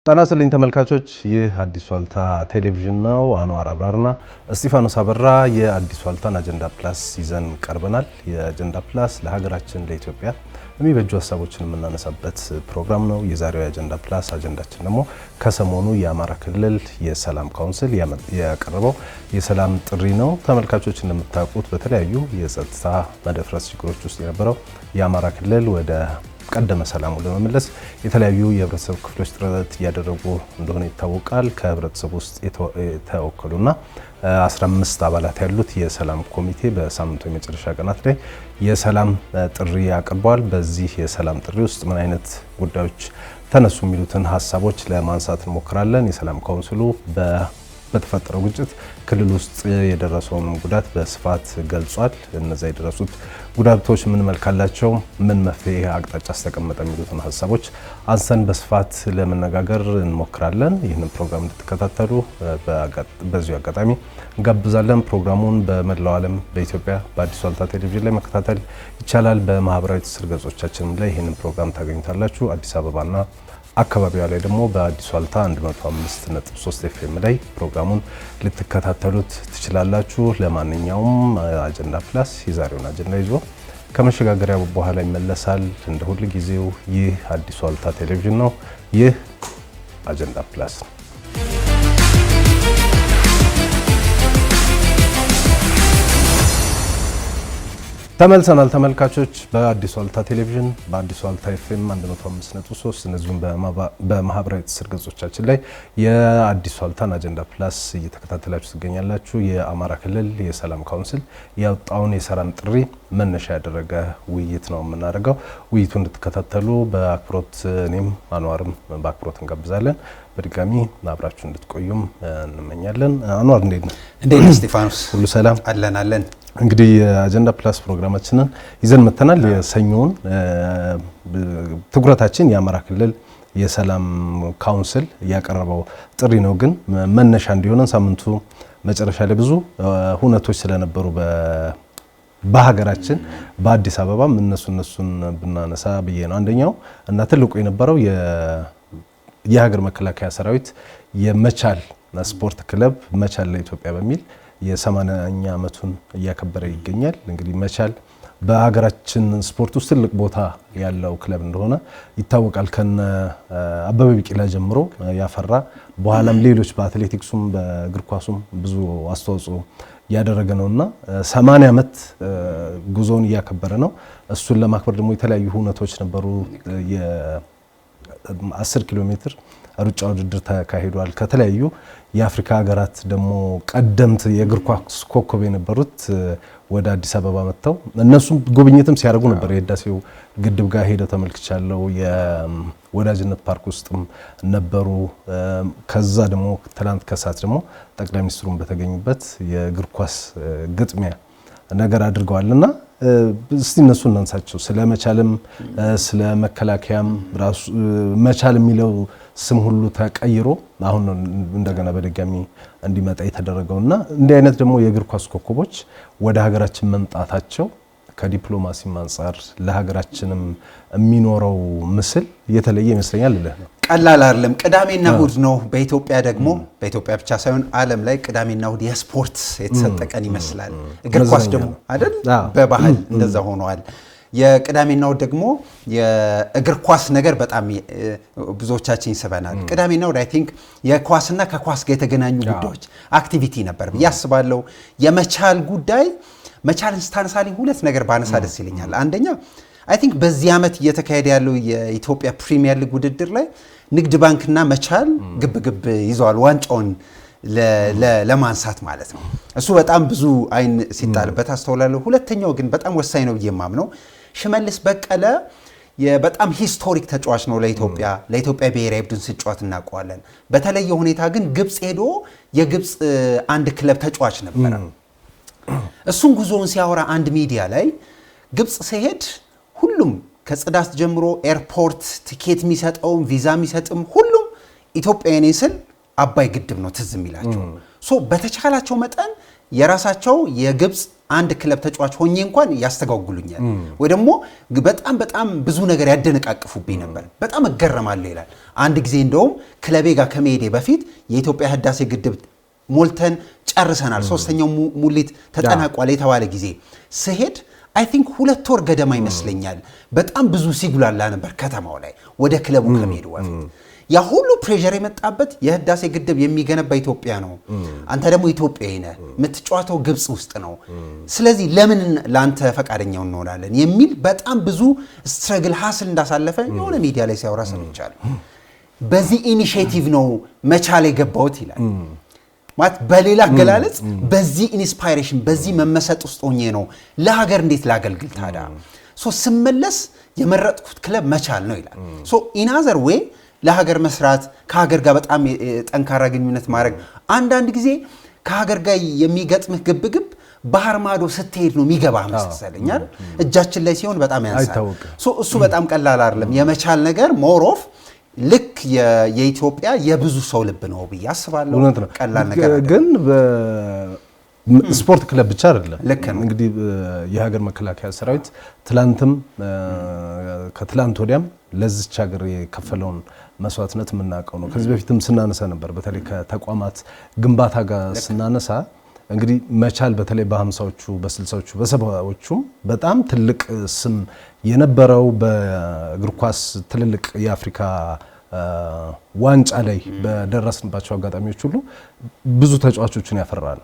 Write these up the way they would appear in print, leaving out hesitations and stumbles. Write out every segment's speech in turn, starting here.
ጤና ይስጥልኝ ተመልካቾች፣ ይህ አዲስ ዋልታ ቴሌቪዥን ነው። አንዋር አብራርና እስጢፋኖስ አበራ የአዲስ ዋልታን አጀንዳ ፕላስ ይዘን ቀርበናል። የአጀንዳ ፕላስ ለሀገራችን ለኢትዮጵያ የሚበጁ ሀሳቦችን የምናነሳበት ፕሮግራም ነው። የዛሬው የአጀንዳ ፕላስ አጀንዳችን ደግሞ ከሰሞኑ የአማራ ክልል የሰላም ካውንስል ያቀረበው የሰላም ጥሪ ነው። ተመልካቾች እንደምታውቁት በተለያዩ የጸጥታ መደፍረስ ችግሮች ውስጥ የነበረው የአማራ ክልል ወደ ቀደመ ሰላሙ ለመመለስ የተለያዩ የህብረተሰብ ክፍሎች ጥረት እያደረጉ እንደሆነ ይታወቃል። ከህብረተሰብ ውስጥ የተወከሉና 15 አባላት ያሉት የሰላም ኮሚቴ በሳምንቱ የመጨረሻ ቀናት ላይ የሰላም ጥሪ አቅርቧል። በዚህ የሰላም ጥሪ ውስጥ ምን አይነት ጉዳዮች ተነሱ የሚሉትን ሀሳቦች ለማንሳት እንሞክራለን። የሰላም ካውንስሉ በተፈጠረው ግጭት ክልል ውስጥ የደረሰውን ጉዳት በስፋት ገልጿል። እነዛ የደረሱት ጉዳቶች ምን መልክ አላቸው፣ ምን መፍትሄ አቅጣጫ አስተቀመጠ የሚሉትን ሀሳቦች አንስተን በስፋት ለመነጋገር እንሞክራለን። ይህንን ፕሮግራም እንድትከታተሉ በዚሁ አጋጣሚ እንጋብዛለን። ፕሮግራሙን በመላው ዓለም በኢትዮጵያ በአዲስ ዋልታ ቴሌቪዥን ላይ መከታተል ይቻላል። በማህበራዊ ትስስር ገጾቻችንም ላይ ይህንን ፕሮግራም ታገኙታላችሁ። አዲስ አበባና አካባቢዋ ላይ ደግሞ በአዲስ ዋልታ 105.3 ኤፍኤም ላይ ፕሮግራሙን ልትከታተሉት ትችላላችሁ። ለማንኛውም አጀንዳ ፕላስ የዛሬውን አጀንዳ ይዞ ከመሸጋገሪያ በኋላ ይመለሳል። እንደ ሁሉ ጊዜው ይህ አዲስ ዋልታ ቴሌቪዥን ነው። ይህ አጀንዳ ፕላስ ነው። ተመልሰናል ተመልካቾች። በአዲስ ዋልታ ቴሌቪዥን በአዲስ ዋልታ ኤፍኤም 105.3 እንደዚሁም በማህበራዊ ትስስር ገጾቻችን ላይ የአዲስ ዋልታን አጀንዳ ፕላስ እየተከታተላችሁ ትገኛላችሁ። የአማራ ክልል የሰላም ካውንስል ያወጣውን የሰላም ጥሪ መነሻ ያደረገ ውይይት ነው የምናደርገው። ውይይቱ እንድትከታተሉ በአክብሮት እኔም አንዋርም በአክብሮት እንጋብዛለን። በድጋሚ አብራችሁ እንድትቆዩም እንመኛለን። አንዋር እንዴት ነው? እንዴት ነው እስጢፋኖስ? ሁሉ ሰላም አለን። እንግዲህ የአጀንዳ ፕላስ ፕሮግራማችንን ይዘን መተናል። የሰኞውን ትኩረታችን የአማራ ክልል የሰላም ካውንስል ያቀረበው ጥሪ ነው። ግን መነሻ እንዲሆነን ሳምንቱ መጨረሻ ላይ ብዙ ሁነቶች ስለነበሩ በሀገራችን በአዲስ አበባም እነሱን ብናነሳ ብዬ ነው። አንደኛው እና ትልቁ የነበረው የሀገር መከላከያ ሰራዊት የመቻል ስፖርት ክለብ መቻል ለኢትዮጵያ በሚል የ80ኛ ዓመቱን እያከበረ ይገኛል። እንግዲህ መቻል በሀገራችን ስፖርት ውስጥ ትልቅ ቦታ ያለው ክለብ እንደሆነ ይታወቃል። ከነ አበበ ቢቂላ ጀምሮ ያፈራ በኋላም ሌሎች በአትሌቲክሱም በእግር ኳሱም ብዙ አስተዋጽኦ ያደረገ ነውና 80 ዓመት ጉዞውን እያከበረ ነው። እሱን ለማክበር ደግሞ የተለያዩ ሁነቶች ነበሩ። የ10 ኪሎ ሜትር ሩጫ ውድድር ተካሂዷል። ከተለያዩ የአፍሪካ ሀገራት ደግሞ ቀደምት የእግር ኳስ ኮከብ የነበሩት ወደ አዲስ አበባ መጥተው እነሱም ጉብኝትም ሲያደርጉ ነበር። የህዳሴው ግድብ ጋር ሄደው ተመልክቻለሁ። የወዳጅነት ፓርክ ውስጥም ነበሩ። ከዛ ደግሞ ትላንት ከሰዓት ደግሞ ጠቅላይ ሚኒስትሩን በተገኙበት የእግር ኳስ ግጥሚያ ነገር አድርገዋልና እስቲ እነሱ እናንሳቸው። ስለ መቻልም ስለ መከላከያም ራሱ መቻል የሚለው ስም ሁሉ ተቀይሮ አሁን እንደገና በድጋሚ እንዲመጣ የተደረገውና እንዲህ አይነት ደግሞ የእግር ኳስ ኮከቦች ወደ ሀገራችን መምጣታቸው ከዲፕሎማሲም አንፃር ለሀገራችንም የሚኖረው ምስል የተለየ ይመስለኛል። ነው ቀላል አይደለም። ቅዳሜና እሁድ ነው። በኢትዮጵያ ደግሞ በኢትዮጵያ ብቻ ሳይሆን ዓለም ላይ ቅዳሜና እሁድ የስፖርት የተሰጠ ቀን ይመስላል። እግር ኳስ ደግሞ አይደል በባህል እንደዛ ሆኗል። የቅዳሜና እሁድ ደግሞ የእግር ኳስ ነገር በጣም ብዙዎቻችን ይስበናል። ቅዳሜና እሁድ አይ ቲንክ የኳስና ከኳስ ጋር የተገናኙ ጉዳዮች አክቲቪቲ ነበር ብዬ አስባለሁ። የመቻል ጉዳይ መቻልን ስታነሳልኝ ሁለት ነገር ባነሳ ደስ ይለኛል። አንደኛ አይ ቲንክ በዚህ ዓመት እየተካሄደ ያለው የኢትዮጵያ ፕሪሚየር ሊግ ውድድር ላይ ንግድ ባንክና መቻል ግብግብ ይዘዋል፣ ዋንጫውን ለማንሳት ማለት ነው። እሱ በጣም ብዙ አይን ሲጣልበት አስተውላለሁ። ሁለተኛው ግን በጣም ወሳኝ ነው ብዬ የማምነው ሽመልስ በቀለ በጣም ሂስቶሪክ ተጫዋች ነው ለኢትዮጵያ ብሔራዊ ቡድን ሲጫወት እናውቀዋለን። በተለየ ሁኔታ ግን ግብጽ ሄዶ የግብጽ አንድ ክለብ ተጫዋች ነበረ። እሱን ጉዞውን ሲያወራ አንድ ሚዲያ ላይ ግብጽ ሲሄድ ሁሉም ከጽዳት ጀምሮ ኤርፖርት ቲኬት የሚሰጠውም ቪዛ የሚሰጥም ሁሉም ኢትዮጵያውያን ስል አባይ ግድብ ነው ትዝ የሚላቸው። ሶ በተቻላቸው መጠን የራሳቸው የግብጽ አንድ ክለብ ተጫዋች ሆኜ እንኳን ያስተጋግሉኛል ወይ ደግሞ በጣም ብዙ ነገር ያደነቃቅፉብኝ ነበር በጣም እገረማለሁ ይላል አንድ ጊዜ እንደውም ክለቤ ጋር ከመሄዴ በፊት የኢትዮጵያ ህዳሴ ግድብ ሞልተን ጨርሰናል ሶስተኛው ሙሊት ተጠናቋል የተባለ ጊዜ ስሄድ I think 2 ወር ገደማ ይመስለኛል በጣም ብዙ ሲጉላላ ነበር ከተማው ላይ ወደ ክለቡ ከመሄዱ በፊት ያ ሁሉ ፕሬሸር የመጣበት የህዳሴ ግድብ የሚገነባ ኢትዮጵያ ነው አንተ ደግሞ ኢትዮጵያዊ ነህ የምትጫወተው ግብጽ ውስጥ ነው ስለዚህ ለምን ላንተ ፈቃደኛው እንሆናለን የሚል በጣም ብዙ ስትራግል ሀስል እንዳሳለፈ የሆነ ሚዲያ ላይ ሲያወራ ሰምቻለሁ በዚህ ኢኒሺዬቲቭ ነው መቻል የገባውት ይላል ማለት በሌላ አገላለጽ በዚህ ኢንስፓይሬሽን በዚህ መመሰጥ ውስጥ ሆኜ ነው ለሀገር እንዴት ላገልግል ታዲያ ሶ ስመለስ የመረጥኩት ክለብ መቻል ነው ይላል ሶ ኢን አዘር ዌይ ለሀገር መስራት ከሀገር ጋር በጣም ጠንካራ ግንኙነት ማድረግ አንዳንድ ጊዜ ከሀገር ጋር የሚገጥምህ ግብግብ ባህር ማዶ ስትሄድ ነው የሚገባህ መሰለኛል እጃችን ላይ ሲሆን በጣም ያንሳል ሶ እሱ በጣም ቀላል አይደለም የመቻል ነገር ሞር ኦፍ ልክ የኢትዮጵያ የብዙ ሰው ልብ ነው ብዬ አስባለሁ ቀላል ነገር ግን ስፖርት ክለብ ብቻ አይደለም እንግዲህ የሀገር መከላከያ ሰራዊት ትላንትም ከትላንት ወዲያም ለዚች ሀገር የከፈለውን መስዋዕትነት የምናውቀው ነው ከዚህ በፊትም ስናነሳ ነበር በተለይ ከተቋማት ግንባታ ጋር ስናነሳ እንግዲህ መቻል በተለይ በ50ዎቹ በ60ዎቹ በ70ዎቹም በጣም ትልቅ ስም የነበረው በእግር ኳስ ትልልቅ የአፍሪካ ዋንጫ ላይ በደረስንባቸው አጋጣሚዎች ሁሉ ብዙ ተጫዋቾችን ያፈራል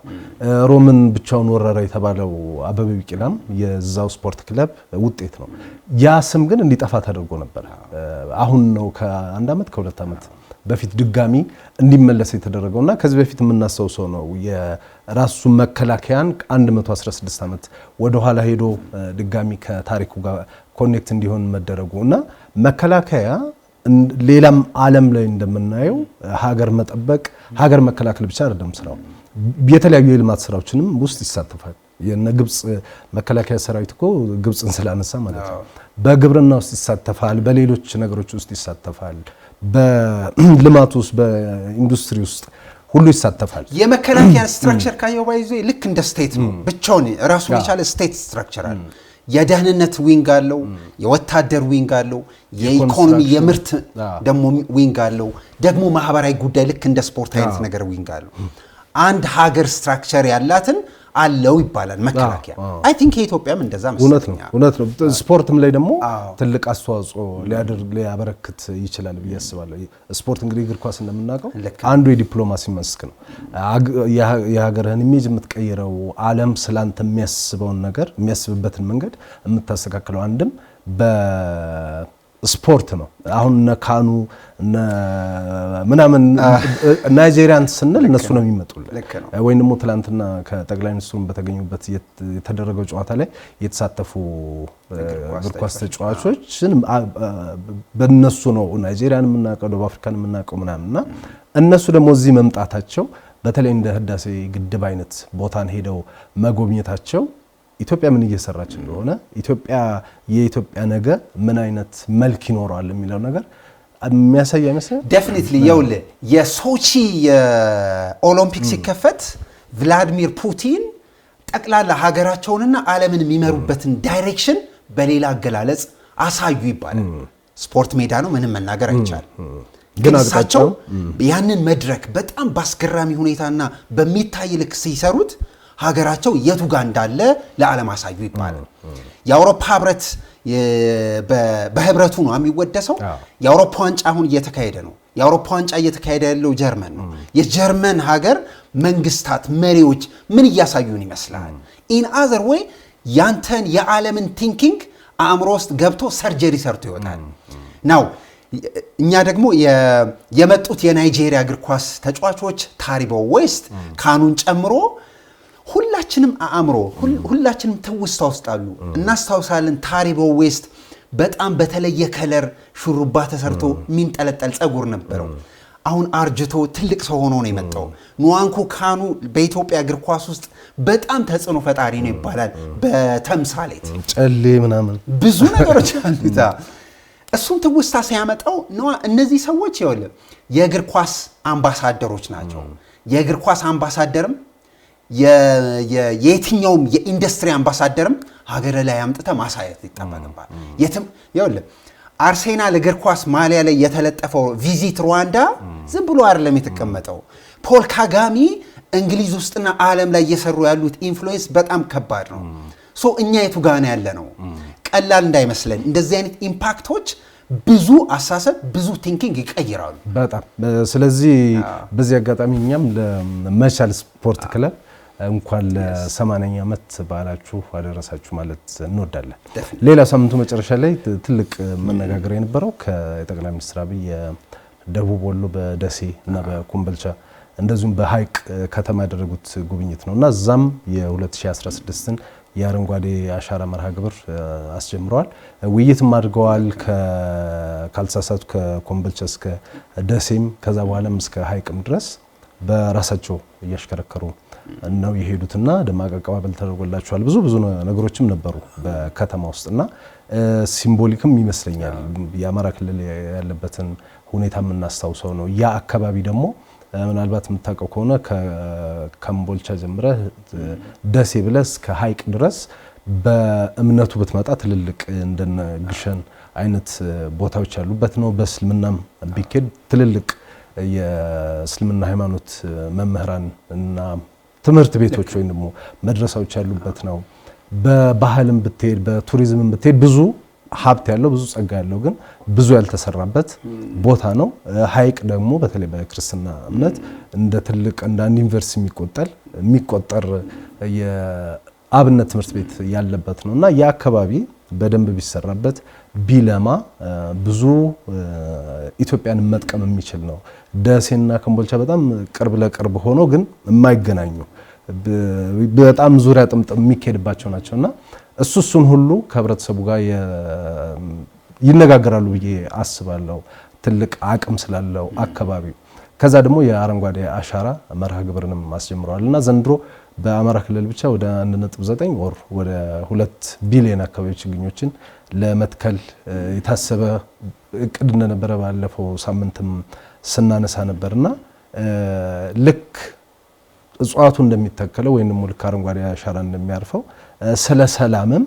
ሮምን ብቻውን ወረረ የተባለው አበበ ቢቂላም የዛው ስፖርት ክለብ ውጤት ነው ያ ስም ግን እንዲጠፋ ተደርጎ ነበር አሁን ነው ከአንድ አመት ከሁለት አመት በፊት ድጋሚ እንዲመለስ የተደረገውና ከዚህ በፊት የምናስተውሰው ነው የራሱ መከላከያን 116 አመት ወደ ኋላ ሄዶ ድጋሚ ከታሪኩ ጋር ኮኔክት እንዲሆን መደረጉና መከላከያ ሌላም ዓለም ላይ እንደምናየው ሀገር መጠበቅ ሀገር መከላከል ብቻ አይደለም ስራው የተለያዩ የልማት ስራዎችንም ውስጥ ይሳተፋል የነግብጽ መከላከያ ሰራዊት እኮ ግብጽን ስላነሳ ማለት ነው በግብርና ውስጥ ይሳተፋል በሌሎች ነገሮች ውስጥ ይሳተፋል በልማት ውስጥ በኢንዱስትሪ ውስጥ ሁሉ ይሳተፋል የመከላከያ ስትራክቸር ካየው ባይዞ ልክ እንደ ስቴት ነው ብቻውን ራሱ የቻለ ስቴት ስትራክቸር አለ የደህንነት ዊንግ አለው የወታደር ዊንግ አለው የኢኮኖሚ የምርት ደግሞ ዊንግ አለው ደግሞ ማህበራዊ ጉዳይ ልክ እንደ ስፖርት አይነት ነገር ዊንግ አለው አንድ ሀገር ስትራክቸር ያላትን አለው ይባላል መከላከያ አይ ቲንክ የኢትዮጵያም እንደዛ መሰለኝ እውነት ነው ስፖርትም ላይ ደግሞ ትልቅ አስተዋጽኦ ሊያበረክት ይችላል ብዬ አስባለሁ ስፖርት እንግዲህ እግር ኳስ እንደምናውቀው አንዱ የዲፕሎማሲ መስክ ነው የሀገርህን ኢሜጅ የምትቀይረው ዓለም ስላንተ የሚያስበውን ነገር የሚያስብበትን መንገድ የምታስተካክለው አንድም በስፖርት ነው አሁን ነካኑ ምናምን ናይጄሪያን ስንል እነሱ ነው የሚመጡልን ወይንም ደግሞ ትላንትና ከጠቅላይ ሚኒስትሩም በተገኙበት የተደረገው ጨዋታ ላይ የተሳተፉ እግር ኳስ ተጫዋቾችን በእነሱ ነው ናይጄሪያን የምናውቀው ደቡብ አፍሪካን የምናውቀው ምናምንና እነሱ ደግሞ እዚህ መምጣታቸው በተለይ እንደ ህዳሴ ግድብ አይነት ቦታን ሄደው መጎብኘታቸው ኢትዮጵያ ምን እየሰራች እንደሆነ የኢትዮጵያ ነገ ምን አይነት መልክ ይኖራል የሚለው ነገር የሚያሳይ አይመስልም ዴፊኒትሊ ያውለ የሶቺ የኦሎምፒክ ሲከፈት ቭላዲሚር ፑቲን ጠቅላላ ሀገራቸውንና ዓለምን የሚመሩበትን ዳይሬክሽን በሌላ አገላለጽ አሳዩ ይባላል ስፖርት ሜዳ ነው ምንም መናገር አይቻልም ግን እሳቸው ያንን መድረክ በጣም ባስገራሚ ሁኔታና በሚታይ ልክ ሲሰሩት ሀገራቸው የቱ ጋር እንዳለ ለዓለም አሳዩ ይባላል የአውሮፓ ህብረት በህብረቱ ነው የሚወደሰው የአውሮፓ ዋንጫ አሁን እየተካሄደ ነው የአውሮፓ ዋንጫ እየተካሄደ ያለው ጀርመን ነው የጀርመን ሀገር መንግስታት መሪዎች ምን እያሳዩን ይመስላል ኢን አዘር ዌይ ያንተን የዓለምን ቲንኪንግ አእምሮ ውስጥ ገብቶ ሰርጀሪ ሰርቶ ይወጣል ናው እኛ ደግሞ የመጡት የናይጄሪያ እግር ኳስ ተጫዋቾች ታሪቦ ዌስት ካኑን ጨምሮ ሁላችንም አእምሮ ሁላችንም ትውስታ ውስጥ አሉ እናስታውሳለን ታሪቦ ዌስት በጣም በተለየ ከለር ሹሩባ ተሰርቶ ሚንጠለጠል ጸጉር ነበረው አሁን አርጅቶ ትልቅ ሰው ሆኖ ነው የመጣው ኑዋንኩ ካኑ በኢትዮጵያ እግር ኳስ ውስጥ በጣም ተጽዕኖ ፈጣሪ ነው ይባላል በተምሳሌት ጨሌ ምናምን ብዙ ነገሮች አሉታ እሱን ትውስታ ሲያመጣው ነው እነዚህ ሰዎች የእግር ኳስ አምባሳደሮች ናቸው የእግር ኳስ አምባሳደርም የየትኛውም የኢንዱስትሪ አምባሳደርም ሀገር ላይ አምጥተ ማሳየት ይጠበቅባል። የትም ይኸውልህ አርሴናል እግር ኳስ ማሊያ ላይ የተለጠፈው ቪዚት ሩዋንዳ ዝም ብሎ አይደለም የተቀመጠው። ፖል ካጋሚ እንግሊዝ ውስጥና ዓለም ላይ እየሰሩ ያሉት ኢንፍሉዌንስ በጣም ከባድ ነው። ሶ እኛ የቱ ጋር ነው ያለ ነው ቀላል እንዳይመስለን። እንደዚህ አይነት ኢምፓክቶች ብዙ አሳሰብ ብዙ ቲንኪንግ ይቀይራሉ በጣም። ስለዚህ በዚህ አጋጣሚ እኛም ለመቻል ስፖርት ክለብ እንኳን ለ80ኛ ዓመት በዓላችሁ አደረሳችሁ ማለት እንወዳለን። ሌላ ሳምንቱ መጨረሻ ላይ ትልቅ መነጋገር የነበረው ከጠቅላይ ሚኒስትር አብይ ደቡብ ወሎ በደሴ እና በኮምቦልቻ እንደዚሁም በሐይቅ ከተማ ያደረጉት ጉብኝት ነውና እዛም የ2016ን የአረንጓዴ አሻራ መርሃ ግብር አስጀምረዋል። ውይይትም አድርገዋል። ካልተሳሳቱ ከኮምቦልቻ እስከ ደሴም ከዛ በኋላም እስከ ሐይቅም ድረስ በራሳቸው እያሽከረከሩ ነው የሄዱትና ደማቅ አቀባበል ተደርጎላቸዋል። ብዙ ነገሮችም ነበሩ በከተማ ውስጥና ሲምቦሊክም ይመስለኛል የአማራ ክልል ያለበትን ሁኔታ የምናስታውሰው ነው። ያ አካባቢ ደግሞ ምናልባት የምታውቀው ከሆነ ከኮምቦልቻ ጀምረህ ደሴ ብለህ እስከ ሐይቅ ድረስ በእምነቱ ብትመጣ ትልልቅ እንደነ ግሸን አይነት ቦታዎች ያሉበት ነው። በእስልምናም ቢኬድ ትልልቅ የእስልምና ሃይማኖት መምህራን እና ትምህርት ቤቶች ወይም ደግሞ መድረሳዎች ያሉበት ነው። በባህልም ብትሄድ በቱሪዝምም ብትሄድ ብዙ ሀብት ያለው ብዙ ጸጋ ያለው ግን ብዙ ያልተሰራበት ቦታ ነው። ሐይቅ ደግሞ በተለይ በክርስትና እምነት እንደ ትልቅ እንደ አንድ ዩኒቨርሲቲ የሚቆጠር የአብነት ትምህርት ቤት ያለበት ነውና ያ አካባቢ በደንብ ቢሰራበት ቢለማ ብዙ ኢትዮጵያን መጥቀም የሚችል ነው። ደሴና ኮምቦልቻ በጣም ቅርብ ለቅርብ ሆኖ ግን የማይገናኙ በጣም ዙሪያ ጥምጥም የሚካሄድባቸው ናቸውና እሱን ሁሉ ከህብረተሰቡ ጋር ይነጋገራሉ ብዬ አስባለሁ። ትልቅ አቅም ስላለው አካባቢ ከዛ ደግሞ የአረንጓዴ አሻራ መርሃ ግብርንም አስጀምረዋልና ዘንድሮ በአማራ ክልል ብቻ ወደ 1.9 ወር ወደ 2 ቢሊዮን አካባቢ ችግኞችን ለመትከል የታሰበ እቅድ እንደነበረ ባለፈው ሳምንትም ስናነሳ ነበርና ልክ እጽዋቱ እንደሚተከለው ወይንም ደግሞ ልክ አረንጓዴ አሻራ እንደሚያርፈው ስለ ሰላምም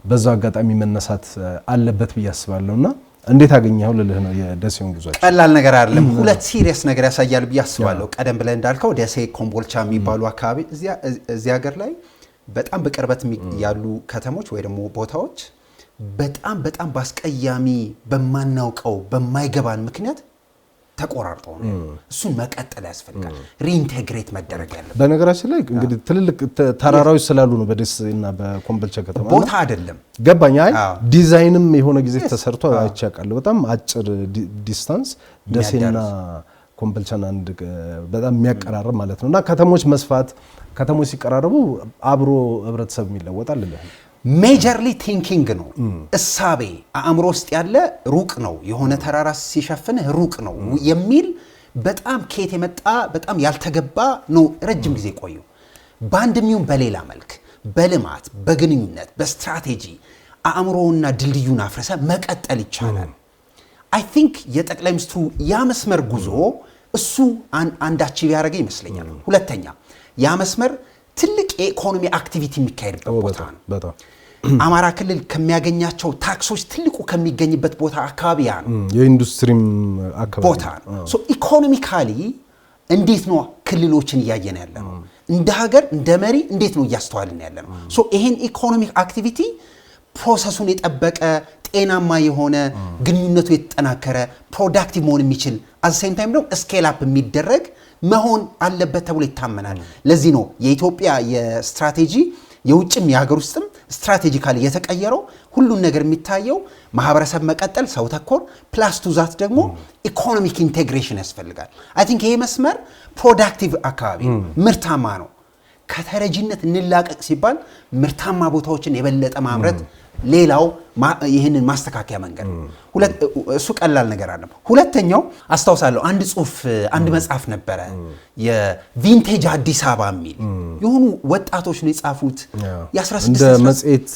በዛው አጋጣሚ መነሳት አለበት ብዬ አስባለሁና እንዴት አገኘኸው ልልህ ነው። የደሴውን ጉዞ ቀላል ነገር አይደለም። ሁለት ሲሪየስ ነገር ያሳያል ብዬ አስባለሁ። ቀደም ብለህ እንዳልከው ደሴ ኮምቦልቻ የሚባሉ አካባቢ እዚህ ሀገር ላይ በጣም በቅርበት ያሉ ከተሞች ወይ ደግሞ ቦታዎች በጣም ባስቀያሚ በማናውቀው በማይገባን ምክንያት ተቆራርጠው ነው። እሱን መቀጠል ያስፈልጋል። ሪኢንቴግሬት መደረግ ያለበት በነገራችን ላይ እንግዲህ ትልልቅ ተራራዎች ስላሉ ነው በደሴና በኮምቦልቻ ከተማ ቦታ አይደለም። ገባኝ። አይ ዲዛይንም የሆነ ጊዜ ተሰርቶ አይቻቃለሁ። በጣም አጭር ዲስታንስ ደሴና ኮምቦልቻን አንድ በጣም የሚያቀራርብ ማለት ነውና ከተሞች መስፋት ከተሞች ሲቀራረቡ አብሮ ህብረተሰብ ይለወጣል ልልህ ሜጀርሊ ቲንኪንግ ነው። እሳቤ አእምሮ ውስጥ ያለ ሩቅ ነው። የሆነ ተራራ ሲሸፍንህ ሩቅ ነው የሚል በጣም ከየት የመጣ በጣም ያልተገባ ነው። ረጅም ጊዜ ቆዩ። በአንድም ይሁን በሌላ መልክ በልማት በግንኙነት በስትራቴጂ አእምሮውና ድልድዩን አፍርሰ መቀጠል ይቻላል። አይ ቲንክ የጠቅላይ ሚኒስትሩ ያ መስመር ጉዞ እሱ አንዳችብ ያደረገ ይመስለኛል። ሁለተኛ ያ መስመር ትልቅ የኢኮኖሚ አክቲቪቲ የሚካሄድበት ቦታ ነው። አማራ ክልል ከሚያገኛቸው ታክሶች ትልቁ ከሚገኝበት ቦታ አካባቢ ያ ነው። የኢንዱስትሪም አካባቢ ቦታ ነው። ሶ ኢኮኖሚካሊ እንዴት ነው ክልሎችን እያየን ያለ ነው? እንደ ሀገር እንደ መሪ እንዴት ነው እያስተዋልን ያለ ነው? ሶ ይሄን ኢኮኖሚክ አክቲቪቲ ፕሮሰሱን የጠበቀ ጤናማ የሆነ ግንኙነቱ የተጠናከረ ፕሮዳክቲቭ መሆን የሚችል አት ሴም ታይም ደግሞ ስኬል አፕ የሚደረግ መሆን አለበት ተብሎ ይታመናል። ለዚህ ነው የኢትዮጵያ የስትራቴጂ የውጭም የሀገር ውስጥም ስትራቴጂካሊ የተቀየረው ሁሉን ነገር የሚታየው ማህበረሰብ መቀጠል ሰው ተኮር ፕላስ ቱ ዛት ደግሞ ኢኮኖሚክ ኢንቴግሬሽን ያስፈልጋል። አይ ቲንክ ይሄ መስመር ፕሮዳክቲቭ አካባቢ ምርታማ ነው። ከተረጂነት እንላቀቅ ሲባል ምርታማ ቦታዎችን የበለጠ ማምረት ሌላው ይህንን ማስተካከያ መንገድ እሱ ቀላል ነገር አይደለም። ሁለተኛው አስታውሳለሁ አንድ ጽሁፍ አንድ መጽሐፍ ነበረ የቪንቴጅ አዲስ አበባ የሚል የሆኑ ወጣቶች ነው የጻፉት የ16 እንደ መጽሔት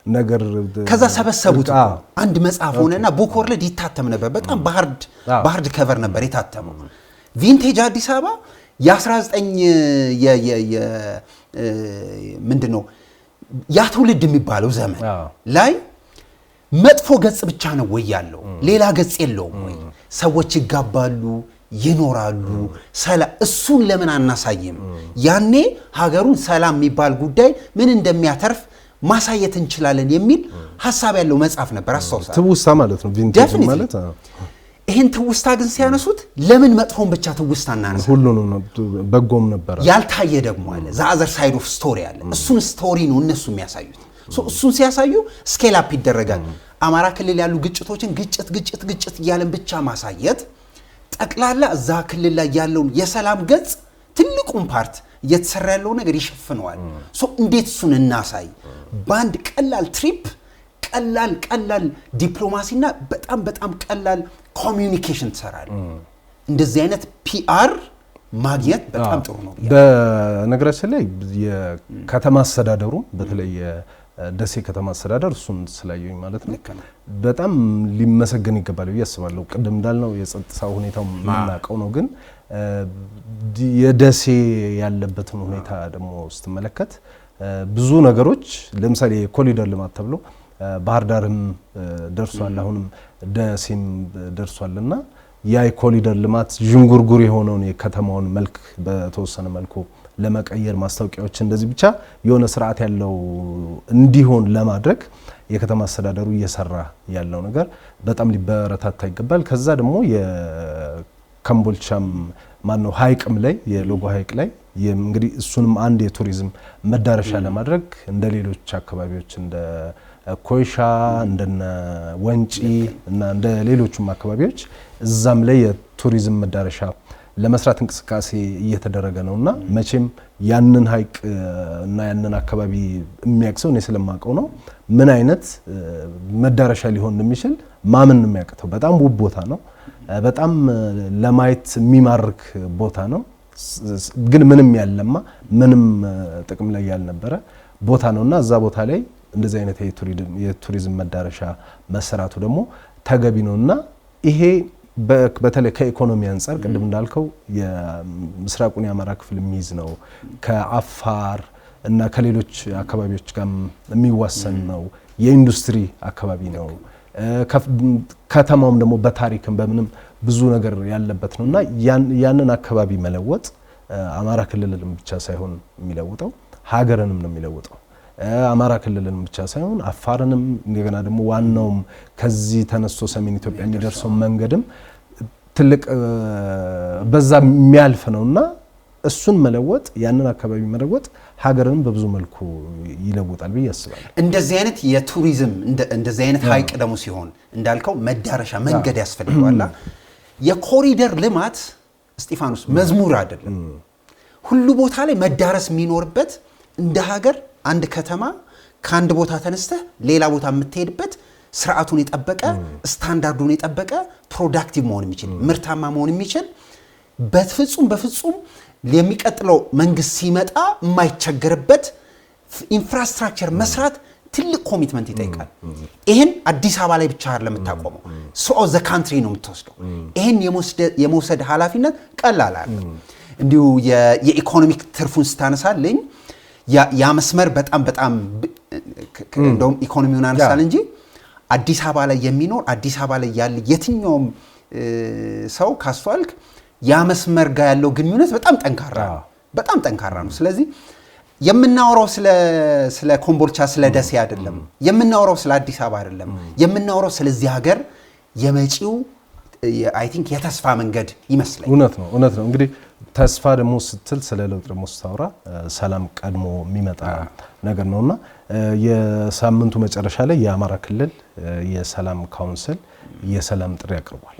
ነገር ከዛ ሰበሰቡት አንድ መጽሐፍ ሆነና ቡክ ወርልድ ይታተም ነበር። በጣም በሃርድ ከቨር ነበር የታተመው። ቪንቴጅ አዲስ አበባ የ19 ምንድነው ያ ትውልድ የሚባለው ዘመን ላይ መጥፎ ገጽ ብቻ ነው ወይ ያለው? ሌላ ገጽ የለውም ወይ? ሰዎች ይጋባሉ፣ ይኖራሉ፣ ሰላም። እሱን ለምን አናሳይም? ያኔ ሀገሩን ሰላም የሚባል ጉዳይ ምን እንደሚያተርፍ ማሳየት እንችላለን የሚል ሐሳብ ያለው መጽሐፍ ነበር። አስተውሳለሁ። ትውስታ ማለት ነው፣ ቪንቴጅ ማለት ነው። ይሄን ትውስታ ግን ሲያነሱት ለምን መጥፎን ብቻ ትውስታ እናነሳ? ሁሉንም በጎም ነበር። ያልታየ ደግሞ አለ፣ ዘ አዘር ሳይድ ኦፍ ስቶሪ አለ። እሱን ስቶሪ ነው እነሱ የሚያሳዩት። እሱን ሲያሳዩ ስኬል አፕ ይደረጋል። አማራ ክልል ያሉ ግጭቶችን ግጭት እያለን ብቻ ማሳየት ጠቅላላ እዛ ክልል ላይ ያለውን የሰላም ገጽ ትልቁን ፓርት እየተሰራ ያለው ነገር ይሸፍነዋል። እንዴት እሱን እናሳይ? በአንድ ቀላል ትሪፕ ቀላል ዲፕሎማሲና በጣም ቀላል ኮሚዩኒኬሽን ትሰራል። እንደዚህ አይነት ፒአር ማግኘት በጣም ጥሩ ነው። በነገራችን ላይ የከተማ አስተዳደሩ በተለይ ደሴ ከተማ አስተዳደር እሱን ስላየኝ ማለት ነው በጣም ሊመሰገን ይገባል ብዬ አስባለሁ። ቅድም እንዳልነው የጸጥታው ሁኔታው የምናውቀው ነው፣ ግን የደሴ ያለበትን ሁኔታ ደግሞ ስትመለከት ብዙ ነገሮች ለምሳሌ የኮሪደር ልማት ተብሎ ባህር ዳርም ደርሷል፣ አሁንም ደሴም ደርሷልና ያ የኮሪደር ልማት ዥንጉርጉር የሆነውን የከተማውን መልክ በተወሰነ መልኩ ለመቀየር ማስታወቂያዎች እንደዚህ ብቻ የሆነ ስርዓት ያለው እንዲሆን ለማድረግ የከተማ አስተዳደሩ እየሰራ ያለው ነገር በጣም ሊበረታታ ይገባል። ከዛ ደግሞ የኮምቦልቻም ማነው ሐይቅም ላይ የሎጎ ሐይቅ ላይ እንግዲህ እሱንም አንድ የቱሪዝም መዳረሻ ለማድረግ እንደ ሌሎች አካባቢዎች እንደ ኮይሻ እንደነ ወንጪ እና እንደ ሌሎችም አካባቢዎች እዛም ላይ የቱሪዝም መዳረሻ ለመስራት እንቅስቃሴ እየተደረገ ነውና መቼም ያንን ሐይቅ እና ያንን አካባቢ የሚያቅሰው እኔ ስለማቀው ነው ምን አይነት መዳረሻ ሊሆን እንደሚችል ማመን የሚያቅተው። በጣም ውብ ቦታ ነው፣ በጣም ለማየት የሚማርክ ቦታ ነው። ግን ምንም ያለማ ምንም ጥቅም ላይ ያልነበረ ቦታ ነውና እዛ ቦታ ላይ እንደዚህ አይነት የቱሪዝም መዳረሻ መሰራቱ ደግሞ ተገቢ ነውና ይሄ በተለይ ከኢኮኖሚ አንፃር ቅድም እንዳልከው የምስራቁን የአማራ ክፍል የሚይዝ ነው። ከአፋር እና ከሌሎች አካባቢዎች ጋር የሚዋሰን ነው። የኢንዱስትሪ አካባቢ ነው። ከተማውም ደግሞ በታሪክም በምንም ብዙ ነገር ያለበት ነውና ያንን አካባቢ መለወጥ አማራ ክልልንም ብቻ ሳይሆን የሚለውጠው ሀገርንም ነው የሚለውጠው። አማራ ክልልን ብቻ ሳይሆን አፋርንም እንደገና ደግሞ ዋናውም ከዚህ ተነስቶ ሰሜን ኢትዮጵያ የሚደርሰው መንገድም ትልቅ በዛ የሚያልፍ ነውና እሱን መለወጥ ያንን አካባቢ መለወጥ ሀገርንም በብዙ መልኩ ይለውጣል ብዬ አስባለሁ። እንደዚህ አይነት የቱሪዝም እንደዚህ አይነት ሐይቅ ደግሞ ሲሆን እንዳልከው መዳረሻ መንገድ ያስፈልጋል። የኮሪደር ልማት እስጢፋኖስ መዝሙር አይደለም። ሁሉ ቦታ ላይ መዳረስ የሚኖርበት እንደ ሀገር አንድ ከተማ ከአንድ ቦታ ተነስተህ ሌላ ቦታ የምትሄድበት ስርዓቱን የጠበቀ ስታንዳርዱን የጠበቀ ፕሮዳክቲቭ መሆን የሚችል ምርታማ መሆን የሚችል በፍጹም የሚቀጥለው መንግስት ሲመጣ የማይቸገርበት ኢንፍራስትራክቸር መስራት ትልቅ ኮሚትመንት ይጠይቃል። ይሄን አዲስ አበባ ላይ ብቻ አይደለም የምታቆመው፣ ሶ ዘ ካንትሪ ነው የምትወስደው። ይሄን የመውሰድ ኃላፊነት ቀላል አይደለም። እንዲሁ የኢኮኖሚክ ትርፉን ስታነሳልኝ ያ መስመር በጣም እንደውም ኢኮኖሚውን አነሳል እንጂ አዲስ አበባ ላይ የሚኖር አዲስ አበባ ላይ ያለ የትኛውም ሰው ካስተዋልክ ያ መስመር ጋር ያለው ግንኙነት በጣም ጠንካራ ነው። ስለዚህ የምናወራው ስለ ኮምቦልቻ ስለ ደሴ አይደለም፣ የምናወራው ስለ አዲስ አበባ አይደለም፣ የምናወራው ስለዚህ ሀገር የመጪው አይ ቲንክ የተስፋ መንገድ ይመስላል። እውነት ነው። እንግዲህ ተስፋ ደግሞ ስትል ስለ ለውጥ ደግሞ ስታወራ ሰላም ቀድሞ የሚመጣ ነገር ነውና የሳምንቱ መጨረሻ ላይ የአማራ ክልል የሰላም ካውንስል የሰላም ጥሪ አቅርቧል።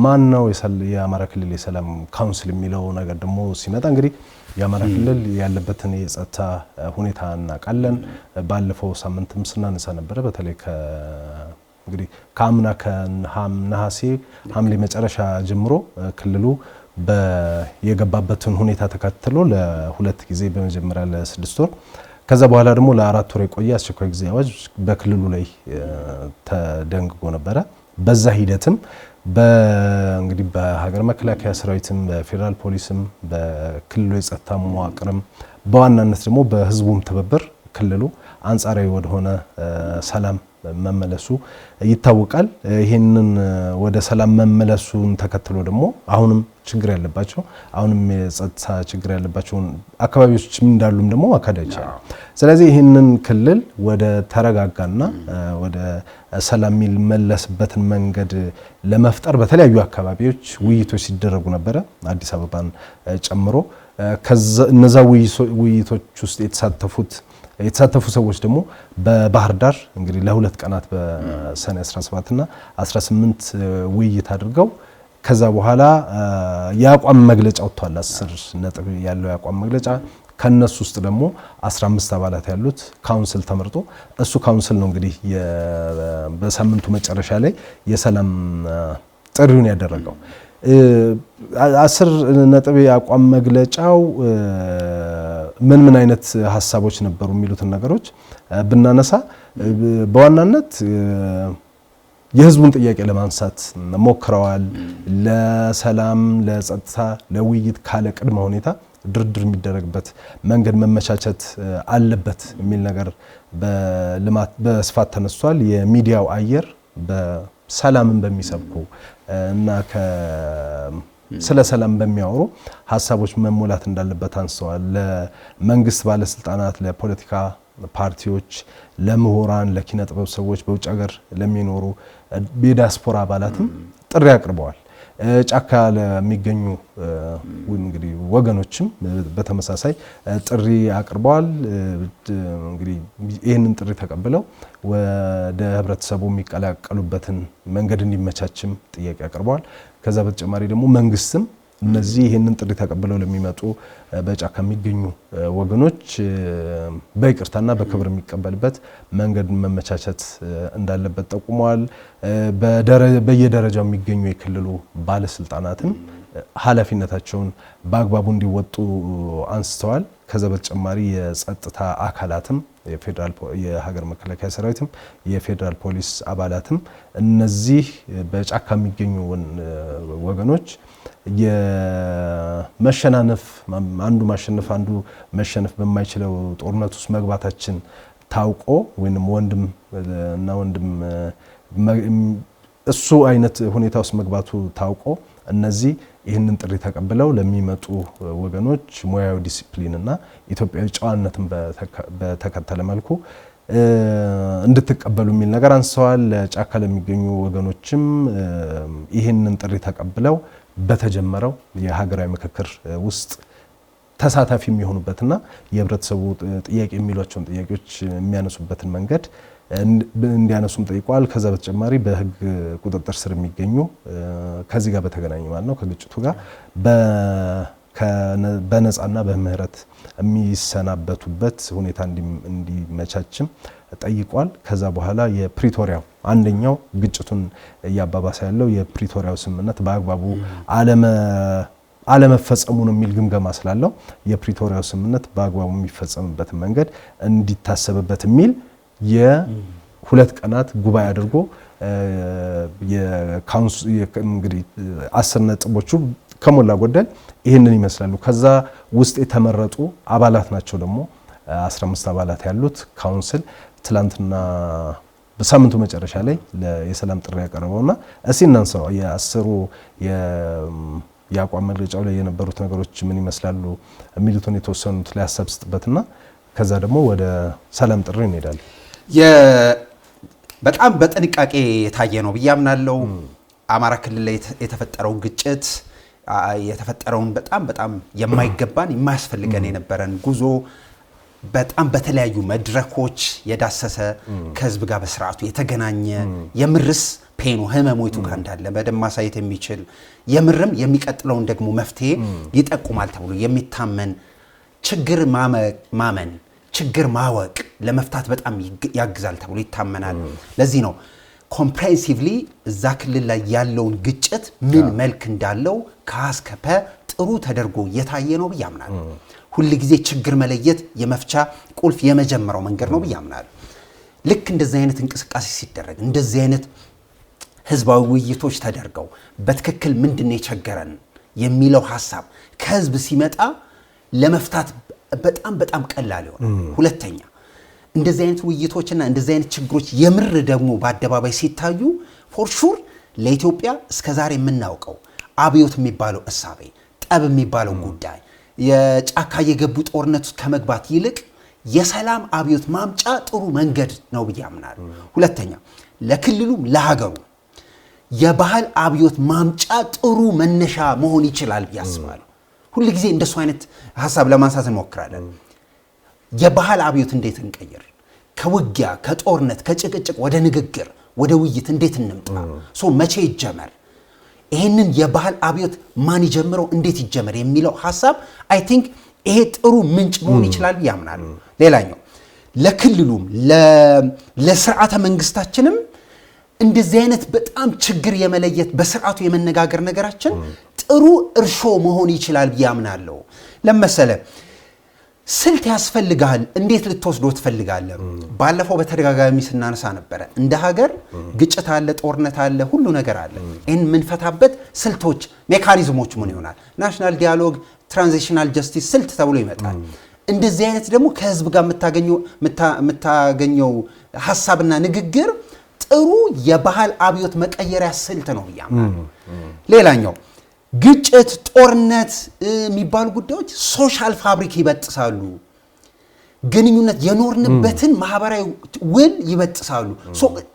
ማን ነው የአማራ ክልል የሰላም ካውንስል የሚለው ነገር ደግሞ ሲመጣ እንግዲህ የአማራ ክልል ያለበትን የጸጥታ ሁኔታ እናውቃለን። ባለፈው ሳምንትም ስናነሳ ነበረ። በተለይ እንግዲህ ከአምና ከነሐሴ ሐምሌ መጨረሻ ጀምሮ ክልሉ የገባበትን ሁኔታ ተከትሎ ለሁለት ጊዜ በመጀመሪያ ለ6 ወር ከዛ በኋላ ደግሞ ለ4 ወር የቆየ አስቸኳይ ጊዜ አዋጅ በክልሉ ላይ ተደንግጎ ነበረ። በዛ ሂደትም በእንግዲህ በሀገር መከላከያ ሰራዊትም በፌደራል ፖሊስም በክልሉ የጸጥታ መዋቅርም በዋናነት ደግሞ በህዝቡም ትብብር ክልሉ አንጻራዊ ወደሆነ ሰላም መመለሱ ይታወቃል። ይሄንን ወደ ሰላም መመለሱን ተከትሎ ደግሞ አሁንም ችግር ያለባቸው አሁንም የጸጥታ ችግር ያለባቸው አካባቢዎች እንዳሉም ደግሞ ማካድ አይቻልም። ስለዚህ ይሄንን ክልል ወደ ተረጋጋና ወደ ሰላም የሚመለስበትን መንገድ ለመፍጠር በተለያዩ አካባቢዎች ውይይቶች ሲደረጉ ነበረ፣ አዲስ አበባን ጨምሮ። እነዛ ውይይቶች ውስጥ የተሳተፉ ሰዎች ደግሞ በባህር ዳር እንግዲህ ለሁለት ቀናት በሰኔ 17 እና 18 ውይይት አድርገው ከዛ በኋላ የአቋም መግለጫ ወጥቷል። 10 ነጥብ ያለው የአቋም መግለጫ ከነሱ ውስጥ ደግሞ 15 አባላት ያሉት ካውንስል ተመርጦ እሱ ካውንስል ነው እንግዲህ በሳምንቱ መጨረሻ ላይ የሰላም ጥሪውን ያደረገው። 10 ነጥብ የአቋም መግለጫው ምን አይነት ሐሳቦች ነበሩ የሚሉትን ነገሮች ብናነሳ በዋናነት የህዝቡን ጥያቄ ለማንሳት ሞክረዋል። ለሰላም፣ ለጸጥታ፣ ለውይይት ካለ ቅድመ ሁኔታ ድርድር የሚደረግበት መንገድ መመቻቸት አለበት የሚል ነገር በስፋት ተነስቷል። የሚዲያው አየር በሰላምን በሚሰብኩ እና ስለ ሰላም በሚያወሩ ሐሳቦች መሞላት እንዳለበት አንስተዋል። ለመንግስት ባለስልጣናት፣ ለፖለቲካ ፓርቲዎች፣ ለምሁራን፣ ለኪነ ጥበብ ሰዎች፣ በውጭ ሀገር ለሚኖሩ የዲያስፖራ አባላትም ጥሪ አቅርበዋል። ጫካ ለሚገኙ እንግዲህ ወገኖችም በተመሳሳይ ጥሪ አቅርበዋል። እንግዲህ ይህንን ጥሪ ተቀብለው ወደ ህብረተሰቡ የሚቀላቀሉበትን መንገድ እንዲመቻችም ጥያቄ አቅርበዋል። ከዛ በተጨማሪ ደግሞ መንግስትም እነዚህ ይህንን ጥሪ ተቀብለው ለሚመጡ በጫካ የሚገኙ ወገኖች በይቅርታና በክብር የሚቀበልበት መንገድ መመቻቸት እንዳለበት ጠቁመዋል። በየደረጃው የሚገኙ የክልሉ ባለስልጣናትም ኃላፊነታቸውን በአግባቡ እንዲወጡ አንስተዋል። ከዛ በተጨማሪ የጸጥታ አካላትም የሀገር መከላከያ ሰራዊትም የፌደራል ፖሊስ አባላትም እነዚህ በጫካ የሚገኙ ወገኖች የመሸናነፍ አንዱ ማሸነፍ አንዱ መሸነፍ በማይችለው ጦርነት ውስጥ መግባታችን ታውቆ ወይንም ወንድም እና ወንድም እሱ አይነት ሁኔታ ውስጥ መግባቱ ታውቆ እነዚህ ይህንን ጥሪ ተቀብለው ለሚመጡ ወገኖች ሙያዊ ዲሲፕሊን እና ኢትዮጵያዊ ጨዋነትን በተከተለ መልኩ እንድትቀበሉ የሚል ነገር አንስተዋል። ጫካ ለሚገኙ ወገኖችም ይህንን ጥሪ ተቀብለው በተጀመረው የሀገራዊ ምክክር ውስጥ ተሳታፊ የሚሆኑበትና የህብረተሰቡ ጥያቄ የሚሏቸውን ጥያቄዎች የሚያነሱበትን መንገድ እንዲያነሱም ጠይቋል። ከዛ በተጨማሪ በህግ ቁጥጥር ስር የሚገኙ ከዚህ ጋር በተገናኘ ማለት ነው ከግጭቱ ጋር በነፃና በምህረት የሚሰናበቱበት ሁኔታ እንዲመቻችም ጠይቋል። ከዛ በኋላ የፕሪቶሪያው አንደኛው ግጭቱን እያባባሰ ያለው የፕሪቶሪያው ስምምነት በአግባቡ አለመፈጸሙ ነው የሚል ግምገማ ስላለው የፕሪቶሪያው ስምምነት በአግባቡ የሚፈጸምበት መንገድ እንዲታሰብበት የሚል የሁለት ቀናት ጉባኤ አድርጎ እንግዲህ 10 ነጥቦቹ ከሞላ ጎደል ይህንን ይመስላሉ። ከዛ ውስጥ የተመረጡ አባላት ናቸው ደግሞ 15 አባላት ያሉት ካውንስል ትላንትና በሳምንቱ መጨረሻ ላይ የሰላም ጥሪ ያቀረበውና እስኪ እናንሳው የአስሩ የአቋም መግለጫው ላይ የነበሩት ነገሮች ምን ይመስላሉ የሚሉትን የተወሰኑት ላይ ሀሳብ ስጥበትና ከዛ ደግሞ ወደ ሰላም ጥሪ እንሄዳለን። በጣም በጥንቃቄ የታየ ነው ብዬ አምናለሁ። አማራ ክልል ላይ የተፈጠረውን ግጭት የተፈጠረውን በጣም የማይገባን የማያስፈልገን የነበረን ጉዞ በጣም በተለያዩ መድረኮች የዳሰሰ ከህዝብ ጋር በስርዓቱ የተገናኘ የምርስ ፔኑ ህመሞቱ ጋር እንዳለ በደም ማሳየት የሚችል የምርም የሚቀጥለውን ደግሞ መፍትሄ ይጠቁማል ተብሎ የሚታመን ችግር ማመን ችግር ማወቅ ለመፍታት በጣም ያግዛል ተብሎ ይታመናል። ለዚህ ነው ኮምፕሬሄንሲቭሊ እዛ ክልል ላይ ያለውን ግጭት ምን መልክ እንዳለው ከአስከፈ ጥሩ ተደርጎ የታየ ነው ብዬ አምናለሁ። ሁሉ ጊዜ ችግር መለየት የመፍቻ ቁልፍ የመጀመሪያው መንገድ ነው ብዬ አምናለሁ። ልክ እንደዚህ አይነት እንቅስቃሴ ሲደረግ እንደዚህ አይነት ህዝባዊ ውይይቶች ተደርገው በትክክል ምንድነው የቸገረን የሚለው ሐሳብ ከህዝብ ሲመጣ ለመፍታት በጣም ቀላል ይሆናል። ሁለተኛ እንደዚህ አይነት ውይይቶችና እንደዚህ አይነት ችግሮች የምር ደግሞ በአደባባይ ሲታዩ ፎር ሹር ለኢትዮጵያ እስከዛሬ የምናውቀው አብዮት የሚባለው እሳቤ ጠብ የሚባለው ጉዳይ የጫካ የገቡ ጦርነት ከመግባት ይልቅ የሰላም አብዮት ማምጫ ጥሩ መንገድ ነው ብዬ አምናለሁ። ሁለተኛ ለክልሉም ለሀገሩ የባህል አብዮት ማምጫ ጥሩ መነሻ መሆን ይችላል ብዬ አስባለሁ። ሁሉ ጊዜ እንደሱ አይነት ሐሳብ ለማንሳት እንሞክራለን። የባህል አብዮት እንዴት እንቀይር? ከውጊያ ከጦርነት ከጭቅጭቅ ወደ ንግግር ወደ ውይይት እንዴት እንምጣ? መቼ ይጀመር? ይሄንን የባህል አብዮት ማን ይጀምረው? እንዴት ይጀመር የሚለው ሐሳብ አይ ቲንክ ይሄ ጥሩ ምንጭ መሆን ይችላል ያምናሉ። ሌላኛው ለክልሉም ለስርዓተ መንግስታችንም እንደዚህ አይነት በጣም ችግር የመለየት በስርዓቱ የመነጋገር ነገራችን ጥሩ እርሾ መሆን ይችላል ያምናሉ። ለምሳሌ ስልት ያስፈልጋል። እንዴት ልትወስዶ ትፈልጋለህ? ባለፈው በተደጋጋሚ ስናነሳ ነበር። እንደ ሀገር ግጭት አለ፣ ጦርነት አለ፣ ሁሉ ነገር አለ። ይሄን የምንፈታበት ስልቶች ሜካኒዝሞች ምን ይሆናል? ናሽናል ዲያሎግ፣ ትራንዚሽናል ጀስቲስ ስልት ተብሎ ይመጣል። እንደዚህ አይነት ደግሞ ከህዝብ ጋር የምታገኘው ሐሳብና ንግግር ጥሩ የባህል አብዮት መቀየሪያ ስልት ነው ያምናል። ሌላኛው ግጭት ጦርነት የሚባሉ ጉዳዮች ሶሻል ፋብሪክ ይበጥሳሉ። ግንኙነት የኖርንበትን ማህበራዊ ውል ይበጥሳሉ።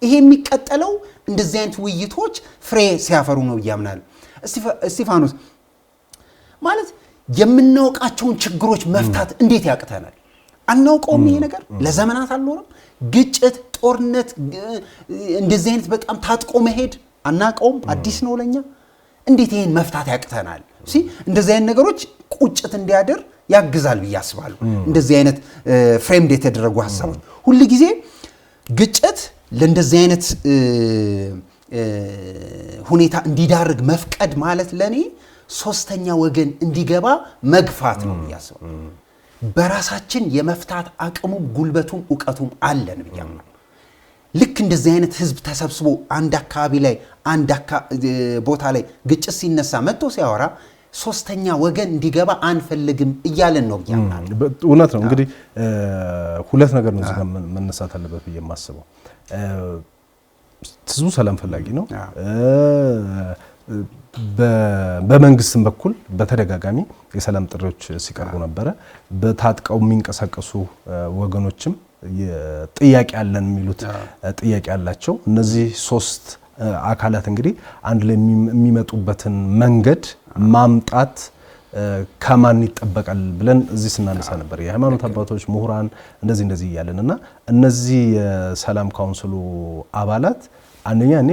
ይሄ የሚቀጠለው እንደዚህ አይነት ውይይቶች ፍሬ ሲያፈሩ ነው ያምናል። እስጢፋኖስ ማለት የምናውቃቸውን ችግሮች መፍታት እንዴት ያቅተናል? አናውቀውም። ይሄ ነገር ለዘመናት አልኖርም። ግጭት ጦርነት እንደዚህ አይነት በጣም ታጥቆ መሄድ አናውቀውም። አዲስ ነው ለኛ። እንዴት ይሄን መፍታት ያቅተናል? እንደዚህ አይነት ነገሮች ቁጭት እንዲያደር ያግዛል ብዬ አስባለሁ። እንደዚህ አይነት ፍሬምድ የተደረጉ ሐሳቦች ሁሉ ጊዜ ግጭት ለእንደዚህ አይነት ሁኔታ እንዲዳርግ መፍቀድ ማለት ለኔ ሶስተኛ ወገን እንዲገባ መግፋት ነው ብዬ አስባለሁ። በራሳችን የመፍታት አቅሙም ጉልበቱም ዕውቀቱም አለን ብዬ አምናለሁ። ልክ እንደዚህ አይነት ህዝብ ተሰብስቦ አንድ አካባቢ ላይ አንድ ቦታ ላይ ግጭት ሲነሳ መጥቶ ሲያወራ ሶስተኛ ወገን እንዲገባ አንፈልግም እያለን ነው ብያምናል። እውነት ነው። እንግዲህ ሁለት ነገር ነው እዚህ ጋር መነሳት አለበት ብዬ የማስበው። ህዝቡ ሰላም ፈላጊ ነው። በመንግስትም በኩል በተደጋጋሚ የሰላም ጥሪዎች ሲቀርቡ ነበረ። በታጥቀው የሚንቀሳቀሱ ወገኖችም ጥያቄ አለን የሚሉት ጥያቄ አላቸው። እነዚህ ሶስት አካላት እንግዲህ አንድ ላይ የሚመጡበትን መንገድ ማምጣት ከማን ይጠበቃል ብለን እዚህ ስናነሳ ነበር። የሃይማኖት አባቶች፣ ምሁራን እንደዚህ እያለንና እነዚህ የሰላም ካውንስሉ አባላት አንደኛ እኔ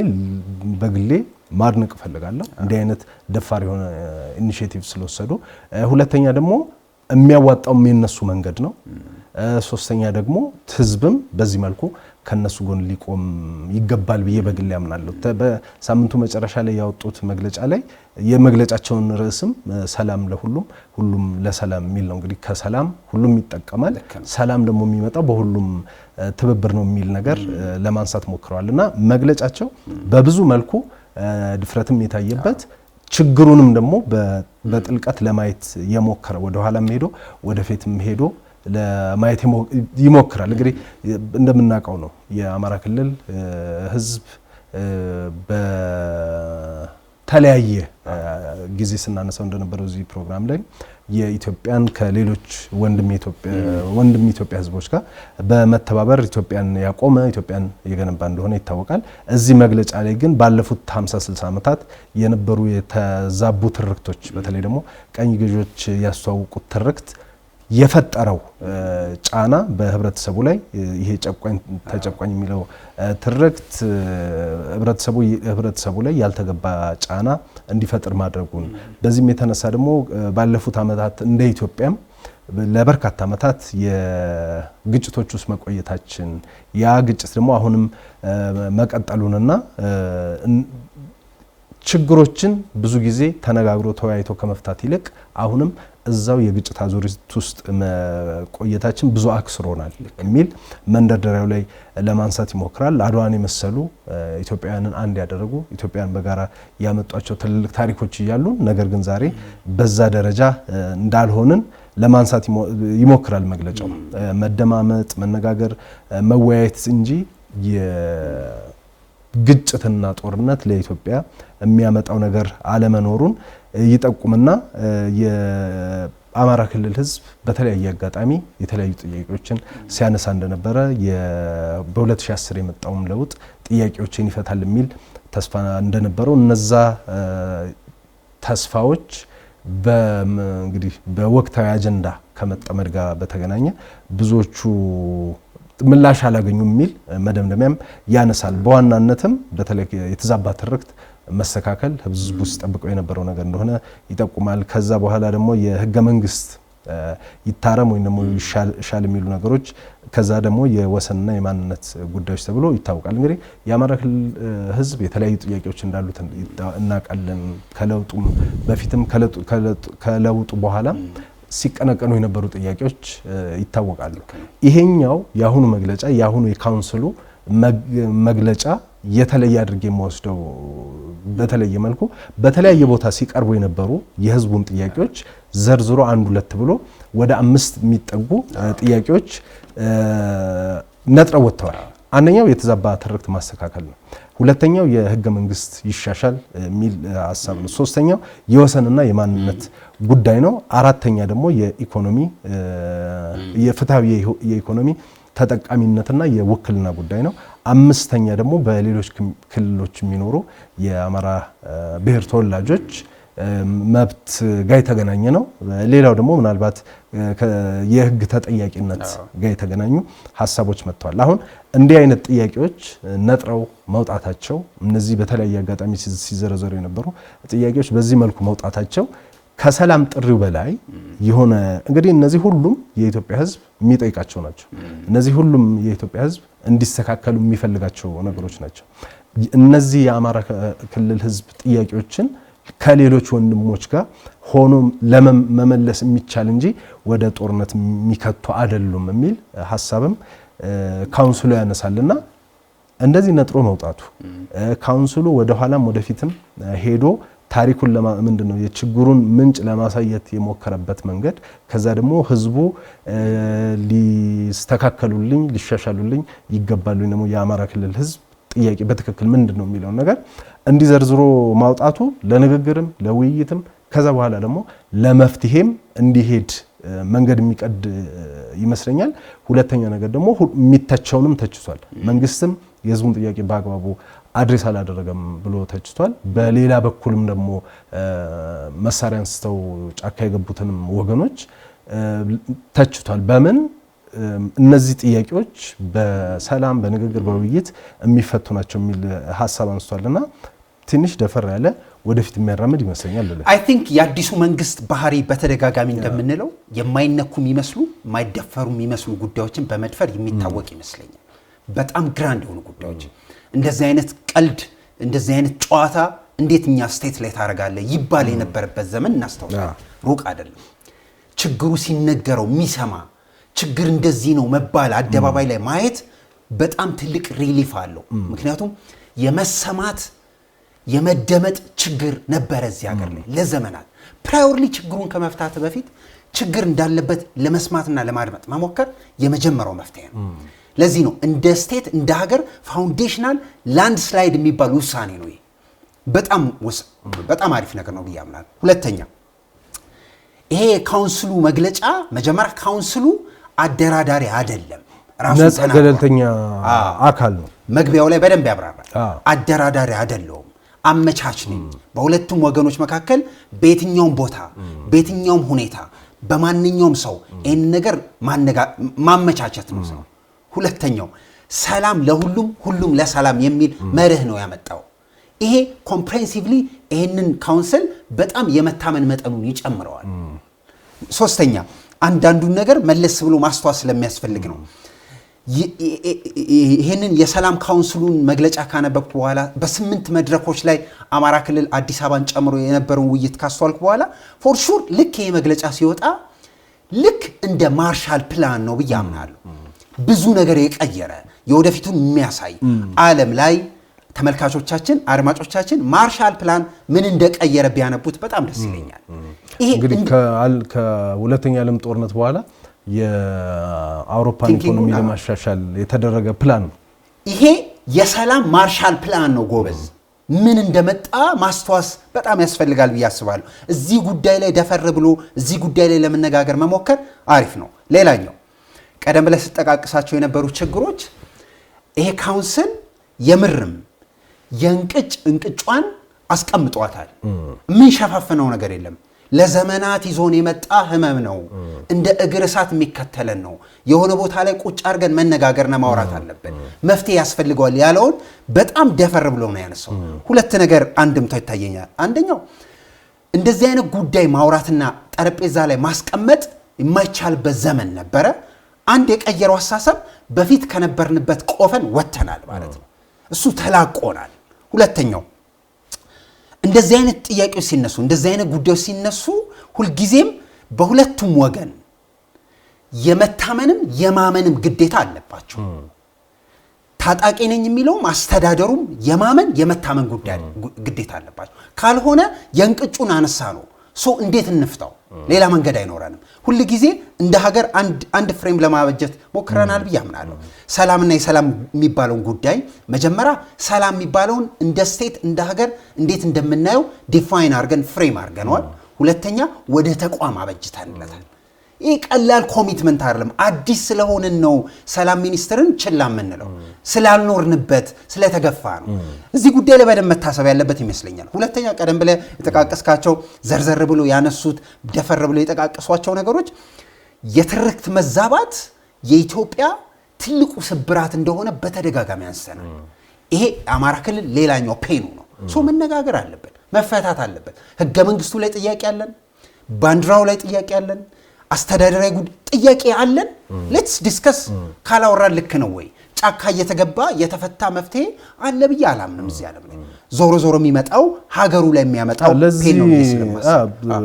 በግሌ ማድነቅ ፈልጋለሁ እንዲህ አይነት ደፋር የሆነ ኢኒሺዬቲቭ ስለወሰዱ። ሁለተኛ ደግሞ የሚያዋጣው የነሱ መንገድ ነው። ሶስተኛ ደግሞ ህዝብም በዚህ መልኩ ከነሱ ጎን ሊቆም ይገባል ብዬ በግል ያምናለሁ። በሳምንቱ መጨረሻ ላይ ያወጡት መግለጫ ላይ የመግለጫቸውን ርዕስም ሰላም ለሁሉም ሁሉም ለሰላም የሚል ነው። እንግዲህ ከሰላም ሁሉም ይጠቀማል፣ ሰላም ደግሞ የሚመጣው በሁሉም ትብብር ነው የሚል ነገር ለማንሳት ሞክረዋልና መግለጫቸው በብዙ መልኩ ድፍረትም የታየበት ችግሩንም ደግሞ በጥልቀት ለማየት የሞከረ ወደኋላም ሄዶ ወደፊትም ሄዶ ለማየት ይሞክራል። እንግዲህ እንደምናውቀው ነው የአማራ ክልል ህዝብ በተለያየ ጊዜ ስናነሳው እንደነበረው እዚህ ፕሮግራም ላይ የኢትዮጵያን ከሌሎች ወንድም ኢትዮጵያ ህዝቦች ጋር በመተባበር ኢትዮጵያን ያቆመ ኢትዮጵያን የገነባ እንደሆነ ይታወቃል። እዚህ መግለጫ ላይ ግን ባለፉት 50-60 ዓመታት የነበሩ የተዛቡ ትርክቶች በተለይ ደግሞ ቀኝ ገዢዎች ያስተዋወቁት ትርክት የፈጠረው ጫና በህብረተሰቡ ላይ ይሄ ጨቋኝ ተጨቋኝ የሚለው ትርክት ህብረተሰቡ ላይ ያልተገባ ጫና እንዲፈጥር ማድረጉን በዚህም የተነሳ ደግሞ ባለፉት ዓመታት እንደ ኢትዮጵያም ለበርካታ ዓመታት የግጭቶች ውስጥ መቆየታችን ያ ግጭት ደግሞ አሁንም መቀጠሉንና ችግሮችን ብዙ ጊዜ ተነጋግሮ ተወያይቶ ከመፍታት ይልቅ አሁንም እዛው የግጭት አዙሪት ውስጥ መቆየታችን ብዙ አክስሮናል የሚል መንደርደሪያው ላይ ለማንሳት ይሞክራል። አድዋን የመሰሉ ኢትዮጵያውያንን አንድ ያደረጉ ኢትዮጵያን በጋራ ያመጧቸው ትልልቅ ታሪኮች እያሉ ነገር ግን ዛሬ በዛ ደረጃ እንዳልሆንን ለማንሳት ይሞክራል መግለጫው። መደማመጥ፣ መነጋገር፣ መወያየት እንጂ የግጭትና ጦርነት ለኢትዮጵያ የሚያመጣው ነገር አለመኖሩን ይጠቁምና የአማራ ክልል ህዝብ በተለያየ አጋጣሚ የተለያዩ ጥያቄዎችን ሲያነሳ እንደነበረ በ2010 የመጣውም ለውጥ ጥያቄዎችን ይፈታል የሚል ተስፋ እንደነበረው እነዛ ተስፋዎች እንግዲህ በወቅታዊ አጀንዳ ከመጠመድ ጋር በተገናኘ ብዙዎቹ ምላሽ አላገኙም የሚል መደምደሚያም ያነሳል። በዋናነትም በተለይ የተዛባ ትርክት መስተካከል ህዝቡ ሲጠብቀው የነበረው ነገር እንደሆነ ይጠቁማል። ከዛ በኋላ ደግሞ የህገ መንግስት ይታረም ወይም ደግሞ ይሻል የሚሉ ነገሮች ከዛ ደግሞ የወሰንና የማንነት ጉዳዮች ተብሎ ይታወቃል። እንግዲህ የአማራ ክልል ህዝብ የተለያዩ ጥያቄዎች እንዳሉት እናውቃለን። ከለውጡም በፊትም ከለውጡ በኋላ ሲቀነቀኑ የነበሩ ጥያቄዎች ይታወቃሉ። ይሄኛው የአሁኑ መግለጫ የአሁኑ የካውንስሉ መግለጫ የተለየ አድርጌ የምወስደው በተለየ መልኩ በተለያየ ቦታ ሲቀርቡ የነበሩ የህዝቡን ጥያቄዎች ዘርዝሮ አንድ ሁለት ብሎ ወደ 5 የሚጠጉ ጥያቄዎች ነጥረው ወጥተዋል። አንደኛው የተዛባ ትርክት ማስተካከል ነው። ሁለተኛው የህገ መንግስት ይሻሻል የሚል ሐሳብ ነው። ሶስተኛው የወሰንና የማንነት ጉዳይ ነው። አራተኛ ደግሞ የኢኮኖሚ የፍትሃዊ የኢኮኖሚ ተጠቃሚነትና የውክልና ጉዳይ ነው። አምስተኛ ደግሞ በሌሎች ክልሎች የሚኖሩ የአማራ ብሔር ተወላጆች መብት ጋር የተገናኘ ነው። ሌላው ደግሞ ምናልባት የህግ ተጠያቂነት ጋር የተገናኙ ሐሳቦች መጥተዋል። አሁን እንዲህ አይነት ጥያቄዎች ነጥረው መውጣታቸው እነዚህ በተለያየ አጋጣሚ ሲዘረዘሩ የነበሩ ጥያቄዎች በዚህ መልኩ መውጣታቸው ከሰላም ጥሪው በላይ የሆነ እንግዲህ እነዚህ ሁሉም የኢትዮጵያ ህዝብ የሚጠይቃቸው ናቸው። እነዚህ ሁሉም የኢትዮጵያ ህዝብ እንዲስተካከሉ የሚፈልጋቸው ነገሮች ናቸው። እነዚህ የአማራ ክልል ህዝብ ጥያቄዎችን ከሌሎች ወንድሞች ጋር ሆኖ ለመመለስ የሚቻል እንጂ ወደ ጦርነት የሚከቱ አይደሉም የሚል ሐሳብም ካውንስሉ ያነሳልና እንደዚህ ነጥሮ መውጣቱ ካውንስሉ ወደ ኋላም ወደፊትም ሄዶ ታሪኩን ምንድነው የችግሩን ምንጭ ለማሳየት የሞከረበት መንገድ ከዛ ደግሞ ህዝቡ ሊስተካከሉልኝ ሊሻሻሉልኝ ይገባሉ ደግሞ የአማራ ክልል ህዝብ ጥያቄ በትክክል ምንድነው የሚለው ነገር እንዲዘርዝሮ ማውጣቱ ለንግግርም ለውይይትም ከዛ በኋላ ደግሞ ለመፍትሄም እንዲሄድ መንገድ የሚቀድ ይመስለኛል። ሁለተኛ ነገር ደግሞ የሚተቸውንም ተችቷል። መንግስትም የህዝቡን ጥያቄ በአግባቡ አድሬስ አላደረገም ብሎ ተችቷል። በሌላ በኩልም ደግሞ መሳሪያ አንስተው ጫካ የገቡትንም ወገኖች ተችቷል። በምን እነዚህ ጥያቄዎች በሰላም በንግግር በውይይት የሚፈቱ ናቸው የሚል ሐሳብ አንስቷልና ትንሽ ደፈር ያለ ወደፊት የሚያራምድ ይመስለኛል። አይ ቲንክ የአዲሱ መንግስት ባህሪ በተደጋጋሚ እንደምንለው የማይነኩ የሚመስሉ የማይደፈሩ የሚመስሉ ጉዳዮችን በመድፈር የሚታወቅ ይመስለኛል። በጣም ግራንድ የሆኑ ጉዳዮች እንደዚህ አይነት ቀልድ እንደዚህ አይነት ጨዋታ እንዴት እኛ ስቴት ላይ ታረጋለህ ይባል የነበረበት ዘመን እናስተውላለን። ሩቅ አይደለም። ችግሩ ሲነገረው የሚሰማ ችግር እንደዚህ ነው መባል አደባባይ ላይ ማየት በጣም ትልቅ ሪሊፍ አለው። ምክንያቱም የመሰማት የመደመጥ ችግር ነበረ እዚህ ሀገር ላይ ለዘመናት። ፕራዮርሊ ችግሩን ከመፍታት በፊት ችግር እንዳለበት ለመስማትና ለማድመጥ መሞከር የመጀመሪያው መፍትሄ ነው። ለዚህ ነው እንደ ስቴት እንደ ሀገር ፋውንዴሽናል ላንድ ስላይድ የሚባል ውሳኔ ነው። በጣም አሪፍ ነገር ነው ብዬ አምናለሁ። ሁለተኛ ይሄ ካውንስሉ መግለጫ መጀመሪያ ካውንስሉ አደራዳሪ አይደለም፣ ራሱ ገለልተኛ አካል ነው። መግቢያው ላይ በደንብ ያብራራል። አደራዳሪ አይደለም፣ አመቻች ነኝ። በሁለቱም ወገኖች መካከል በየትኛውም ቦታ በየትኛውም ሁኔታ በማንኛውም ሰው ይሄን ነገር ማመቻቸት ነው ሰው። ሁለተኛው ሰላም ለሁሉም ሁሉም ለሰላም የሚል መርህ ነው ያመጣው። ይሄ ኮምፕሬሄንሲቭሊ ይሄንን ካውንስል በጣም የመታመን መጠኑን ይጨምረዋል። ሶስተኛ አንዳንዱን ነገር መለስ ብሎ ማስተዋል ስለሚያስፈልግ ነው። ይሄንን የሰላም ካውንስሉን መግለጫ ካነበብኩ በኋላ በ8 መድረኮች ላይ አማራ ክልል አዲስ አበባን ጨምሮ የነበረውን ውይይት ካስተዋልኩ በኋላ ፎር ሹር ልክ ይሄ መግለጫ ሲወጣ ልክ እንደ ማርሻል ፕላን ነው ብዬ አምናለሁ። ብዙ ነገር የቀየረ የወደፊቱን የሚያሳይ ዓለም ላይ ተመልካቾቻችን አድማጮቻችን ማርሻል ፕላን ምን እንደቀየረ ቢያነቡት በጣም ደስ ይለኛል። ይሄ እንግዲህ ከሁለተኛ ዓለም ጦርነት በኋላ የአውሮፓን ኢኮኖሚ ለማሻሻል የተደረገ ፕላን ነው። ይሄ የሰላም ማርሻል ፕላን ነው ጎበዝ። ምን እንደመጣ ማስተዋስ በጣም ያስፈልጋል ብዬ አስባለሁ። እዚህ ጉዳይ ላይ ደፈር ብሎ እዚህ ጉዳይ ላይ ለመነጋገር መሞከር አሪፍ ነው። ሌላኛው ቀደም ብለህ ስጠቃቅሳቸው የነበሩ ችግሮች ይሄ ካውንስል የምርም እንቅጯን አስቀምጧታል። ምን ሸፋፍነው ነገር የለም። ለዘመናት ይዞን የመጣ ህመም ነው። እንደ እግር እሳት የሚከተለን ነው። የሆነ ቦታ ላይ ቁጭ አድርገን መነጋገርና ማውራት አለብን። መፍትሄ ያስፈልገዋል ያለውን በጣም ደፈር ብሎ ነው ያነሳው። ሁለት ነገር አንድምታ ይታየኛል። አንደኛው እንደዚህ አይነት ጉዳይ ማውራትና ጠረጴዛ ላይ ማስቀመጥ የማይቻልበት ዘመን ነበረ። አንድ የቀየረው አሳሰብ በፊት ከነበርንበት ቆፈን ወጥተናል ማለት ነው። እሱ ተላቆናል። ሁለተኛው እንደዚህ አይነት ጥያቄዎች ሲነሱ እንደዚህ አይነት ጉዳዮች ሲነሱ ሁልጊዜም በሁለቱም ወገን የመታመንም የማመንም ግዴታ አለባቸው። ታጣቂ ነኝ የሚለውም አስተዳደሩም የመታመን ግዴታ አለባቸው። ካልሆነ የእንቅጩን አነሳ ነው ሶ እንዴት እንፍታው? ሌላ መንገድ አይኖረንም። ሁልጊዜ እንደ ሀገር አንድ ፍሬም ለማበጀት ሞክረናል ብዬ አምናለሁ። ሰላምና የሰላም የሚባለውን ጉዳይ መጀመሪያ ሰላም የሚባለውን እንደ ስቴት እንደ ሀገር እንዴት እንደምናየው ዲፋይን አድርገን ፍሬም አድርገናል። ሁለተኛ ወደ ተቋም አበጅተንለታል። ይህ ቀላል ኮሚትመንት አይደለም። አዲስ ስለሆነን ነው ሰላም ሚኒስትርን ችላ የምንለው፣ ስላልኖርንበት ስለተገፋ ነው። እዚህ ጉዳይ ላይ በደንብ መታሰብ ያለበት ይመስለኛል። ሁለተኛ ቀደም ብለ የተቃቀስካቸው ዘርዘር ብሎ ያነሱት ደፈር ብሎ የተቃቀሷቸው ነገሮች የትርክት መዛባት የኢትዮጵያ ትልቁ ስብራት እንደሆነ በተደጋጋሚ አንስተናል። ይሄ አማራ ክልል ሌላኛው ፔኑ ነው። ሶ መነጋገር አለበት፣ መፈታት አለበት። ህገ መንግስቱ ላይ ጥያቄ አለን፣ ባንዲራው ላይ ጥያቄ አለን፣ አስተዳደራዊ ጥያቄ አለን። ሌትስ ዲስከስ። ካላወራን ልክ ነው ወይ ጫካ እየተገባ የተፈታ መፍትሄ አለ ብዬ አላምንም። እዚህ ዓለም ላይ ዞሮ የሚመጣው ሀገሩ ላይ የሚያመጣው ፔን ነው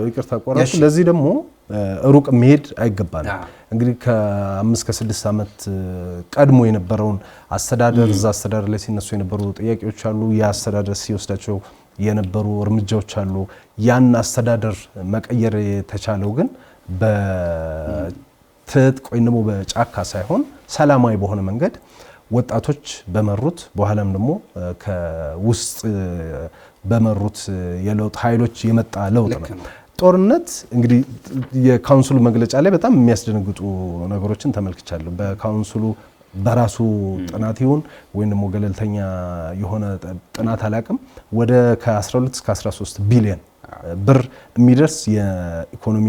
ይቅርታ ቆራጥ። ለዚህ ደግሞ ሩቅ መሄድ አይገባንም። እንግዲህ ከ5 ከ6 ዓመት ቀድሞ የነበረውን አስተዳደር እዛ አስተዳደር ላይ ሲነሱ የነበሩ ጥያቄዎች አሉ። ያ አስተዳደር ሲወስዳቸው የነበሩ እርምጃዎች አሉ። ያን አስተዳደር መቀየር የተቻለው ግን በትጥቅ ወይም ደግሞ በጫካ ሳይሆን ሰላማዊ በሆነ መንገድ ወጣቶች በመሩት በኋላም ደግሞ ከውስጥ በመሩት የለውጥ ኃይሎች የመጣ ለውጥ ነው። ጦርነት እንግዲህ የካውንስሉ መግለጫ ላይ በጣም የሚያስደነግጡ ነገሮችን ተመልክቻለሁ። በካውንስሉ በራሱ ጥናት ይሁን ወይም ደግሞ ገለልተኛ የሆነ ጥናት አላቅም ወደ ከ12 እስከ 13 ቢሊዮን ብር የሚደርስ የኢኮኖሚ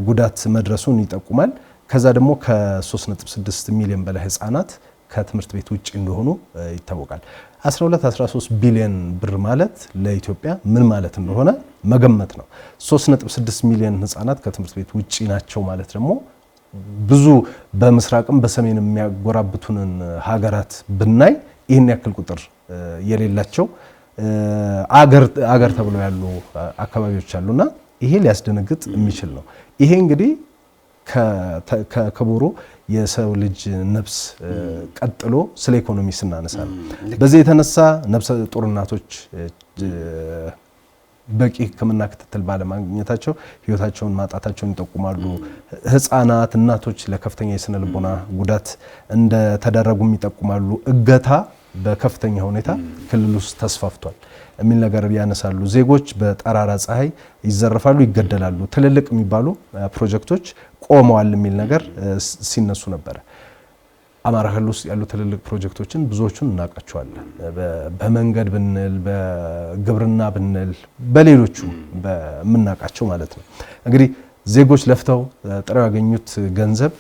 ጉዳት መድረሱን ይጠቁማል። ከዛ ደግሞ ከ3.6 ሚሊዮን በላይ ህፃናት ከትምህርት ቤት ውጪ እንደሆኑ ይታወቃል። 13 ቢሊዮን ብር ማለት ለኢትዮጵያ ምን ማለት እንደሆነ መገመት ነው። 3.6 ሚሊዮን ህፃናት ከትምህርት ቤት ውጪ ናቸው ማለት ደግሞ ብዙ በምስራቅም በሰሜን የሚያጎራብቱንን ሀገራት ብናይ ይህን ያክል ቁጥር የሌላቸው አገር ተብለው ያሉ አካባቢዎች አሉና ይሄ ሊያስደነግጥ የሚችል ነው። ይሄ እንግዲህ ከክቡሩ የሰው ልጅ ነፍስ ቀጥሎ ስለ ኢኮኖሚ ስናነሳ ነው። በዚህ የተነሳ ነፍሰ ጡር እናቶች በቂ ሕክምና ክትትል ባለማግኘታቸው ህይወታቸውን ማጣታቸውን ይጠቁማሉ። ህፃናት፣ እናቶች ለከፍተኛ የስነ ልቦና ጉዳት እንደተዳረጉም ይጠቁማሉ። እገታ በከፍተኛ ሁኔታ ክልል ውስጥ ተስፋፍቷል የሚል ነገር ያነሳሉ። ዜጎች በጠራራ ፀሐይ ይዘረፋሉ፣ ይገደላሉ፣ ትልልቅ የሚባሉ ፕሮጀክቶች ቆመዋል የሚል ነገር ሲነሱ ነበር። አማራ ክልል ውስጥ ያሉ ትልልቅ ፕሮጀክቶችን ብዙዎቹን እናውቃቸዋለን። በመንገድ ብንል፣ በግብርና ብንል፣ በሌሎቹ በምናውቃቸው ማለት ነው። እንግዲህ ዜጎች ለፍተው ጥረው ያገኙት ገንዘብ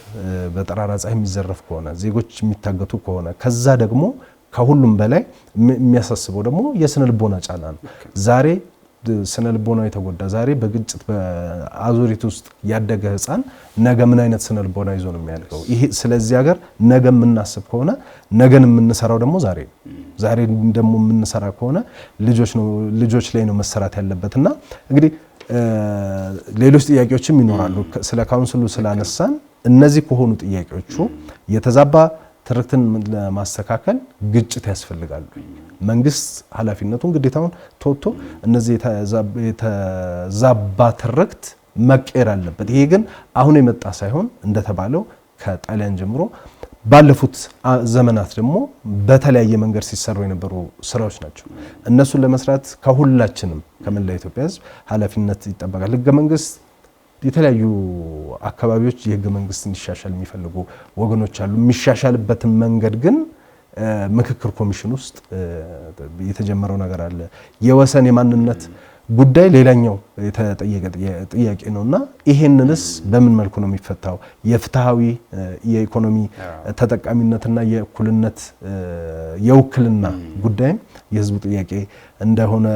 በጠራራ ፀሐይ የሚዘረፍ ከሆነ ዜጎች የሚታገቱ ከሆነ ከዛ ደግሞ ከሁሉም በላይ የሚያሳስበው ደግሞ የስነ ልቦና ጫና ነው። ዛሬ ስነ ልቦናው የተጎዳ ዛሬ በግጭት በአዙሪት ውስጥ ያደገ ህፃን ነገ ምን አይነት ስነ ልቦና ይዞ ነው የሚያድገው? ይሄ ስለዚህ ሀገር ነገ የምናስብ ከሆነ ነገን የምንሰራው ደግሞ ዛሬ ደግሞ የምንሰራ ከሆነ ልጆች ላይ ነው መሰራት ያለበትና እንግዲህ ሌሎች ጥያቄዎችም ይኖራሉ። ስለ ካውንስሉ ስላነሳን እነዚህ ከሆኑ ጥያቄዎቹ የተዛባ ትርክትን ለማስተካከል ግጭት ያስፈልጋሉ። መንግስት ኃላፊነቱን ግዴታውን ተወጥቶ እነዚህ የተዛባ ትርክት መቀየር አለበት። ይሄ ግን አሁን የመጣ ሳይሆን እንደተባለው ከጣሊያን ጀምሮ ባለፉት ዘመናት ደግሞ በተለያየ መንገድ ሲሰሩ የነበሩ ስራዎች ናቸው። እነሱን ለመስራት ከሁላችንም ከመላ ኢትዮጵያ ህዝብ ኃላፊነት ይጠበቃል። ህገ መንግስት የተለያዩ አካባቢዎች የህገ መንግስት እንዲሻሻል የሚፈልጉ ወገኖች አሉ። የሚሻሻልበትን መንገድ ግን ምክክር ኮሚሽን ውስጥ የተጀመረው ነገር አለ። የወሰን የማንነት ጉዳይ ሌላኛው የተጠየቀ ጥያቄ ነውና ይሄንንስ በምን መልኩ ነው የሚፈታው? የፍትሃዊ የኢኮኖሚ ተጠቃሚነትና የእኩልነት የውክልና ጉዳይም የህዝቡ ጥያቄ እንደሆነ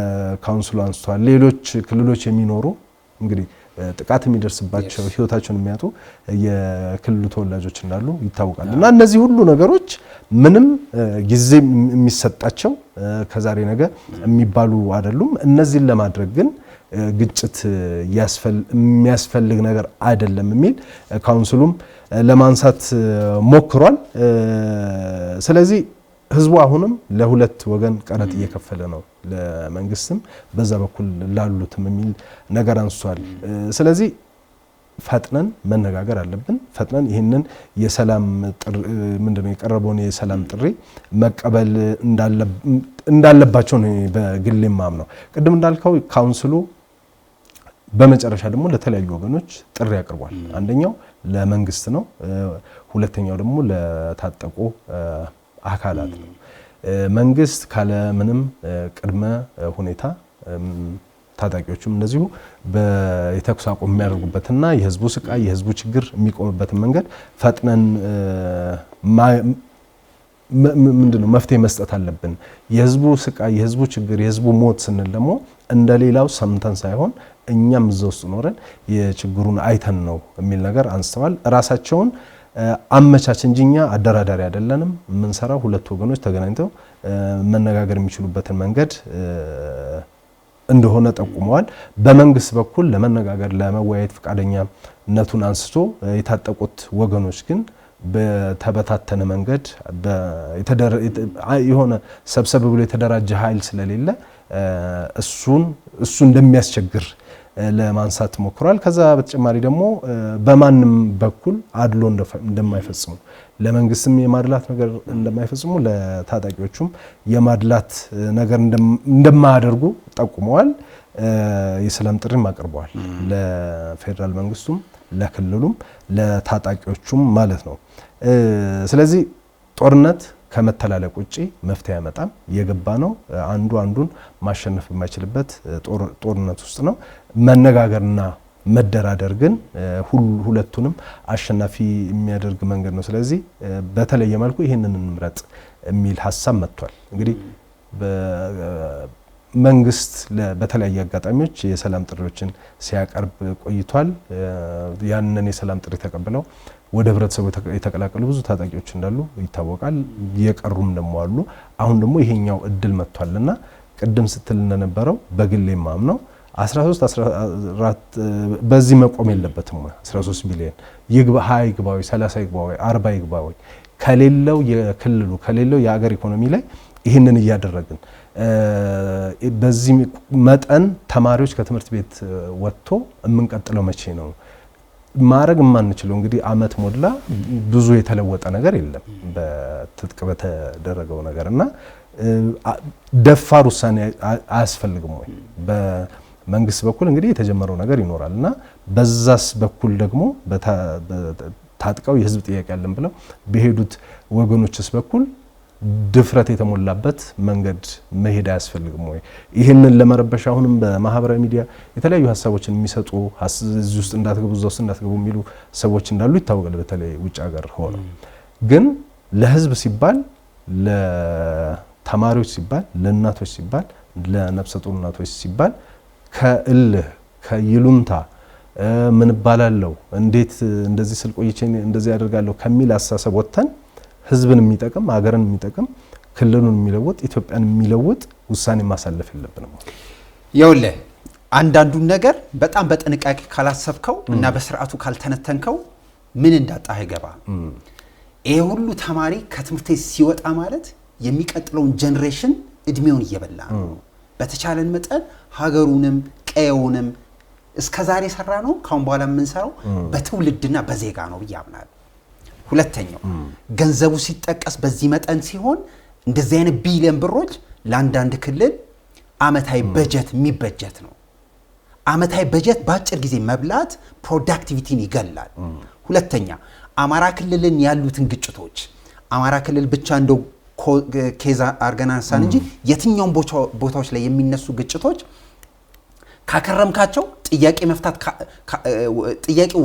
ካውንስሉ አንስቷል። ሌሎች ክልሎች የሚኖሩ እንግዲህ ጥቃት የሚደርስባቸው ህይወታቸውን የሚያጡ የክልሉ ተወላጆች እንዳሉ ይታወቃል። እና እነዚህ ሁሉ ነገሮች ምንም ጊዜ የሚሰጣቸው ከዛሬ ነገ የሚባሉ አይደሉም። እነዚህን ለማድረግ ግን ግጭት የሚያስፈልግ ነገር አይደለም የሚል ካውንስሉም ለማንሳት ሞክሯል። ስለዚህ ህዝቡ አሁንም ለሁለት ወገን ቀረጥ እየከፈለ ነው፣ ለመንግስትም በዛ በኩል ላሉትም የሚል ነገር አንስቷል። ስለዚህ ፈጥነን መነጋገር አለብን። ፈጥነን ይህንን የሰላም ምንድነው የቀረበውን የሰላም ጥሪ መቀበል እንዳለባቸው ነው በግሌ ማምነው። ቅድም እንዳልከው ካውንስሉ በመጨረሻ ደግሞ ለተለያዩ ወገኖች ጥሪ አቅርቧል። አንደኛው ለመንግስት ነው፣ ሁለተኛው ደግሞ ለታጠቁ አካላት ነው። መንግስት ካለ ምንም ቅድመ ሁኔታ ታጣቂዎቹም እንደዚሁ የተኩስ አቁም የሚያደርጉበትና የህዝቡ ስቃይ የህዝቡ ችግር የሚቆምበትን መንገድ ፈጥነን ምንድነው መፍትሄ መስጠት አለብን። የህዝቡ ስቃይ የህዝቡ ችግር የህዝቡ ሞት ስንል ደግሞ እንደሌላው ሰምተን ሳይሆን እኛም እዛ ውስጥ ኖረን የችግሩን አይተን ነው የሚል ነገር አንስተዋል። ራሳቸውን አመቻች እንጂ እኛ አደራዳሪ አይደለንም። የምንሰራው ሁለት ወገኖች ተገናኝተው መነጋገር የሚችሉበትን መንገድ እንደሆነ ጠቁመዋል። በመንግስት በኩል ለመነጋገር ለመወያየት ፈቃደኛነቱን አንስቶ የታጠቁት ወገኖች ግን በተበታተነ መንገድ የሆነ ሰብሰብ ብሎ የተደራጀ ኃይል ስለሌለ እሱ እንደሚያስቸግር ለማንሳት ሞክሯል። ከዛ በተጨማሪ ደግሞ በማንም በኩል አድሎ እንደማይፈጽሙ ለመንግስትም የማድላት ነገር እንደማይፈጽሙ ለታጣቂዎቹም የማድላት ነገር እንደማያደርጉ ጠቁመዋል። የሰላም ጥሪም አቅርበዋል ለፌደራል መንግስቱም ለክልሉም ለታጣቂዎቹም ማለት ነው። ስለዚህ ጦርነት ከመተላለቅ ውጪ መፍትሄ ያመጣም የገባ ነው። አንዱ አንዱን ማሸነፍ የማይችልበት ጦርነት ውስጥ ነው። መነጋገርና መደራደር ግን ሁለቱንም አሸናፊ የሚያደርግ መንገድ ነው። ስለዚህ በተለየ መልኩ ይህንን እንምረጥ የሚል ሀሳብ መጥቷል። እንግዲህ መንግስት በተለያየ አጋጣሚዎች የሰላም ጥሪዎችን ሲያቀርብ ቆይቷል። ያንን የሰላም ጥሪ ተቀብለው ወደ ህብረተሰቡ የተቀላቀሉ ብዙ ታጣቂዎች እንዳሉ ይታወቃል። የቀሩም ደግሞ አሉ። አሁን ደግሞ ይሄኛው እድል መጥቷልና ቅድም ስትል እንደነበረው በግሌ ማምነው 14 በዚህ መቆም የለበትም። 13 ሚሊዮን ይግባ 20 ይግባው 30 ይግባው 40 ይግባው ከሌለው የክልሉ ከሌለው የሀገር ኢኮኖሚ ላይ ይህንን እያደረግን በዚህ መጠን ተማሪዎች ከትምህርት ቤት ወጥቶ የምንቀጥለው መቼ ነው? ማድረግ የማንችለው እንግዲህ አመት ሞላ ብዙ የተለወጠ ነገር የለም በትጥቅ በተደረገው ነገርና ደፋር ውሳኔ አያስፈልግም ወይ? በመንግስት በኩል እንግዲህ የተጀመረው ነገር ይኖራልና በዛስ በኩል ደግሞ ታጥቀው የህዝብ ጥያቄ ያለን ብለው በሄዱት ወገኖችስ በኩል ድፍረት የተሞላበት መንገድ መሄድ አያስፈልግም ወይ? ይህንን ለመረበሽ አሁንም በማህበራዊ ሚዲያ የተለያዩ ሀሳቦችን የሚሰጡ እዚህ ውስጥ እንዳትገቡ እዛ ውስጥ እንዳትገቡ የሚሉ ሰዎች እንዳሉ ይታወቃል። በተለይ ውጭ ሀገር ሆነው ግን ለህዝብ ሲባል ለተማሪዎች ሲባል ለእናቶች ሲባል ለነፍሰ ጡር እናቶች ሲባል ከእልህ ከይሉንታ ምን ባላለው እንዴት እንደዚህ ስል ቆይቼ እንደዚህ ያደርጋለሁ ከሚል አስተሳሰብ ወጥተን ህዝብን የሚጠቅም ሀገርን የሚጠቅም ክልሉን የሚለውጥ ኢትዮጵያን የሚለውጥ ውሳኔ ማሳለፍ የለብንም። ይኸውልህ አንዳንዱን ነገር በጣም በጥንቃቄ ካላሰብከው እና በስርዓቱ ካልተነተንከው ምን እንዳጣህ አይገባም። ይሄ ሁሉ ተማሪ ከትምህርት ሲወጣ ማለት የሚቀጥለውን ጄኔሬሽን እድሜውን እየበላ ነው። በተቻለን መጠን ሀገሩንም ቀየውንም እስከዛሬ ሰራ ነው ካሁን በኋላ የምንሰራው በትውልድና በዜጋ ነው ብያምናለሁ። ሁለተኛው ገንዘቡ ሲጠቀስ በዚህ መጠን ሲሆን እንደዚህ አይነት ቢሊዮን ብሮች ለአንዳንድ ክልል አመታዊ በጀት የሚበጀት ነው። አመታዊ በጀት በአጭር ጊዜ መብላት ፕሮዳክቲቪቲን ይገላል። ሁለተኛ አማራ ክልልን ያሉትን ግጭቶች አማራ ክልል ብቻ እንደው ኬዛ አርገን አንሳን እንጂ የትኛውም ቦታዎች ላይ የሚነሱ ግጭቶች ካከረምካቸው ጥያቄ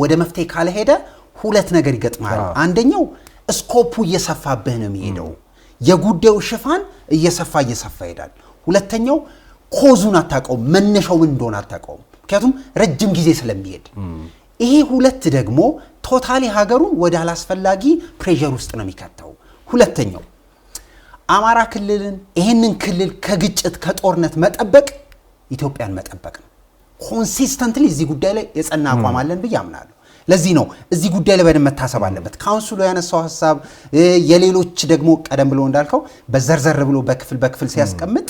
ወደ መፍትሄ ካልሄደ ሁለት ነገር ይገጥማል። አንደኛው ስኮፑ እየሰፋብህ ነው የሚሄደው፣ የጉዳዩ ሽፋን እየሰፋ ይሄዳል። ሁለተኛው ኮዙን አታውቀውም፣ መነሻው ምን እንደሆነ አታውቀውም፣ ምክንያቱም ረጅም ጊዜ ስለሚሄድ። ይሄ ሁለት ደግሞ ቶታሊ ሀገሩን ወደ አላስፈላጊ ፕሬሸር ውስጥ ነው የሚከተው። ሁለተኛው አማራ ክልልን ይሄንን ክልል ከግጭት ከጦርነት መጠበቅ ኢትዮጵያን መጠበቅ ነው። ኮንሲስተንትሊ እዚህ ጉዳይ ላይ የጸና አቋም አለን ብዬ አምናለሁ። ለዚህ ነው እዚህ ጉዳይ ላይ በደንብ መታሰብ አለበት። ካውንስሉ ያነሳው ሐሳብ የሌሎች ደግሞ ቀደም ብሎ እንዳልከው በዘርዘር ብሎ በክፍል ሲያስቀምጥ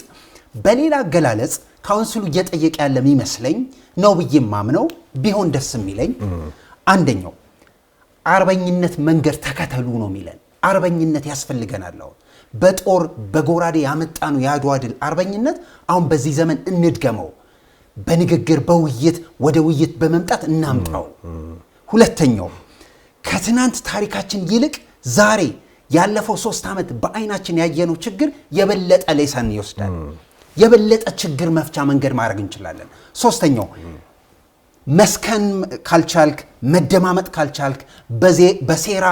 በሌላ አገላለጽ ካውንስሉ እየጠየቀ ያለ የሚመስለኝ ነው ብዬ ማምነው ቢሆን ደስ የሚለኝ አንደኛው አርበኝነት መንገድ ተከተሉ ነው የሚለን። አርበኝነት ያስፈልገናል። አሁን በጦር በጎራዴ ያመጣነው የአድዋ ድል አርበኝነት አሁን በዚህ ዘመን እንድገመው፣ በንግግር በውይይት ወደ ውይይት በመምጣት እናምጣው። ሁለተኛው ከትናንት ታሪካችን ይልቅ ዛሬ ያለፈው 3 ዓመት በአይናችን ያየነው ችግር የበለጠ ሌሰን ይወስዳል። የበለጠ ችግር መፍቻ መንገድ ማድረግ እንችላለን። ሶስተኛው መስከን ካልቻልክ መደማመጥ ካልቻልክ በሴራ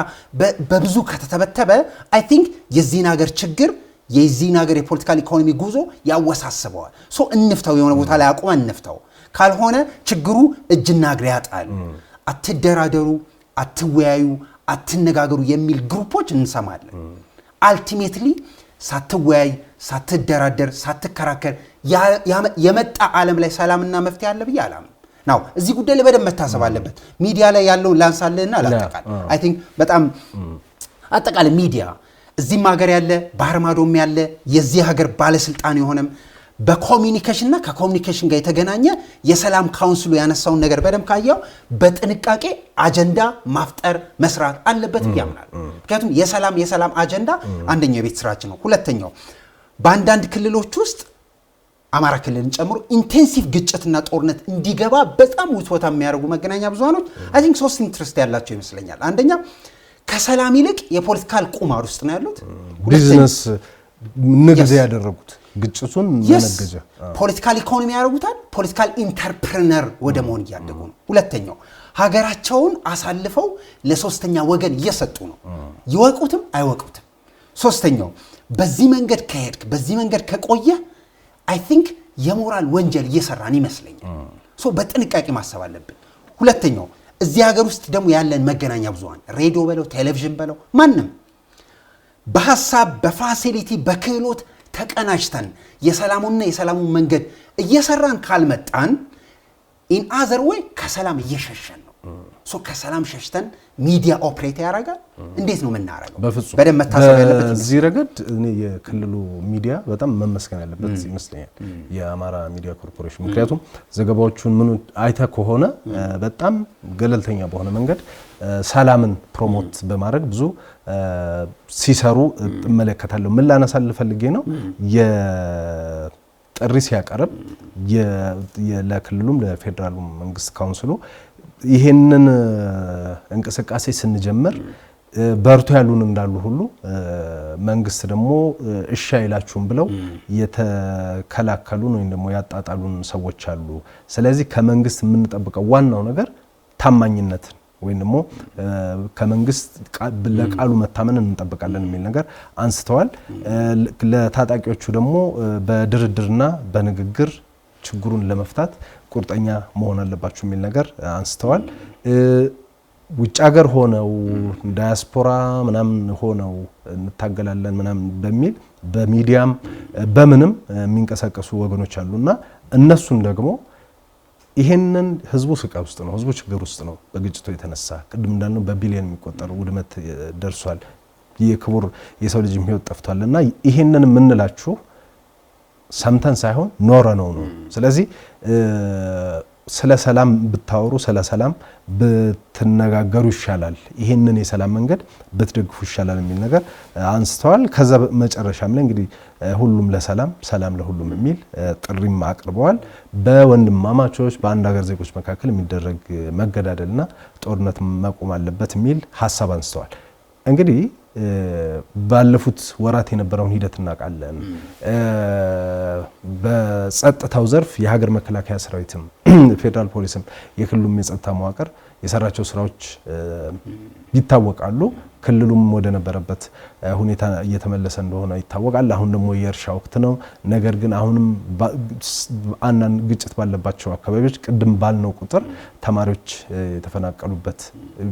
በብዙ ከተተበተበ አይ ቲንክ የዚህን ሀገር ችግር የዚህን ሀገር የፖለቲካል ኢኮኖሚ ጉዞ ያወሳስበዋል። ሶ እንፍታው፣ የሆነ ቦታ ላይ አቁመን እንፍታው። ካልሆነ ችግሩ እጅና እግር ያጣል። አትደራደሩ፣ አትወያዩ፣ አትነጋገሩ የሚል ግሩፖች እንሰማለን። አልቲሜትሊ ሳትወያይ ሳትደራደር ሳትከራከር የመጣ ዓለም ላይ ሰላምና መፍትሄ አለ ብዬ አላምንም። ናው እዚህ ጉዳይ ላይ በደንብ መታሰብ አለበት። ሚዲያ ላይ ያለውን ላንሳለና አላጠቃል አይ ቲንክ በጣም አጠቃላይ ሚዲያ እዚህም ሀገር ያለ ባህር ማዶም ያለ የዚህ ሀገር ባለስልጣን የሆነም በኮሚኒኬሽንና ከኮሚኒኬሽን ጋር የተገናኘ የሰላም ካውንስሉ ያነሳውን ነገር በደንብ ካየው በጥንቃቄ አጀንዳ ማፍጠር መስራት አለበት ያምናል። ምክንያቱም የሰላም አጀንዳ አንደኛው የቤት ስራችን ነው። ሁለተኛው በአንዳንድ ክልሎች ውስጥ አማራ ክልልን ጨምሮ ኢንቴንሲቭ ግጭትና ጦርነት እንዲገባ በጣም ውትወታ የሚያደርጉ መገናኛ ብዙሃኖች አይ ቲንክ 3 ኢንትረስት ያላቸው ይመስለኛል። አንደኛ ከሰላም ይልቅ የፖለቲካል ቁማር ውስጥ ነው ያሉት። ቢዝነስ ንግድ ያደረጉት ግጭቱን መነገጃ ፖለቲካል ኢኮኖሚ ያደርጉታል። ፖለቲካል ኢንተርፕረነር ወደ መሆን እያደጉ ነው። ሁለተኛው ሀገራቸውን አሳልፈው ለሶስተኛ ወገን እየሰጡ ነው፣ ይወቁትም አይወቁትም። ሶስተኛው በዚህ መንገድ ከሄድክ በዚህ መንገድ ከቆየ አይ ቲንክ የሞራል ወንጀል እየሰራን ይመስለኛል። ሶ በጥንቃቄ ማሰብ አለብን። ሁለተኛው እዚህ ሀገር ውስጥ ደግሞ ያለን መገናኛ ብዙሃን ሬዲዮ በለው ቴሌቪዥን በለው ማንም በሐሳብ በፋሲሊቲ በክህሎት ተቀናጅተን የሰላሙ መንገድ እየሰራን ካልመጣን ኢን አዘር ወይ ከሰላም እየሸሸን ነው። ሶ ከሰላም ሸሽተን ሚዲያ ኦፕሬት ያደርጋል። እንዴት ነው የምናደርገው? በደንብ መታሰብ ያለበት እዚህ ረገድ እኔ የክልሉ ሚዲያ በጣም መመስገን ያለበት ይመስለኛል፣ የአማራ ሚዲያ ኮርፖሬሽን። ምክንያቱም ዘገባዎቹን ምን አይተ ከሆነ በጣም ገለልተኛ በሆነ መንገድ ሰላምን ፕሮሞት በማድረግ ብዙ ሲሰሩ እመለከታለሁ። ምን ላነሳል ፈልጌ ነው የጥሪ ሲያቀርብ ለክልሉም ለፌደራሉ መንግስት ካውንስሉ ይሄንን እንቅስቃሴ ስንጀምር በርቱ ያሉን እንዳሉ ሁሉ መንግስት ደግሞ እሺ አይላችሁም ብለው የተከላከሉን ወይም ደግሞ ያጣጣሉን ሰዎች አሉ። ስለዚህ ከመንግስት የምንጠብቀው ዋናው ነገር ታማኝነት ወይም ደግሞ ከመንግስት ለቃሉ መታመን እንጠብቃለን የሚል ነገር አንስተዋል። ለታጣቂዎቹ ደግሞ በድርድርና በንግግር ችግሩን ለመፍታት ቁርጠኛ መሆን አለባችሁ የሚል ነገር አንስተዋል። ውጭ ሀገር ሆነው ዳያስፖራ ምናምን ሆነው እንታገላለን ምናምን በሚል በሚዲያም በምንም የሚንቀሳቀሱ ወገኖች አሉና እነሱን ደግሞ ይሄንን ህዝቡ ስቃይ ውስጥ ነው፣ ህዝቡ ችግር ውስጥ ነው። በግጭቱ የተነሳ ቅድም እንዳልነው በቢሊዮን የሚቆጠሩ ውድመት ደርሷል። የክቡር የሰው ልጅ ህይወት ጠፍቷልና ይሄንን የምንላችሁ ሰምተን ሳይሆን ኖረ ነው። ስለዚህ ስለ ሰላም ብታወሩ ስለ ሰላም ብትነጋገሩ ይሻላል፣ ይሄንን የሰላም መንገድ ብትደግፉ ይሻላል የሚል ነገር አንስተዋል። ከዛ መጨረሻም ላይ እንግዲህ ሁሉም ለሰላም ሰላም ለሁሉም የሚል ጥሪም አቅርበዋል። በወንድማማቾች በአንድ ሀገር ዜጎች መካከል የሚደረግ መገዳደልና ጦርነት መቆም አለበት የሚል ሀሳብ አንስተዋል። እንግዲህ ባለፉት ወራት የነበረውን ሂደት እናውቃለን። በጸጥታው ዘርፍ የሀገር መከላከያ ሰራዊትም ፌደራል ፖሊስም የክልሉም የጸጥታ መዋቅር የሰራቸው ስራዎች ይታወቃሉ። ክልሉም ወደ ነበረበት ሁኔታ እየተመለሰ እንደሆነ ይታወቃል። አሁን ደግሞ የእርሻ ወቅት ነው። ነገር ግን አሁንም አንዳንድ ግጭት ባለባቸው አካባቢዎች ቅድም ባልነው ቁጥር ተማሪዎች የተፈናቀሉበት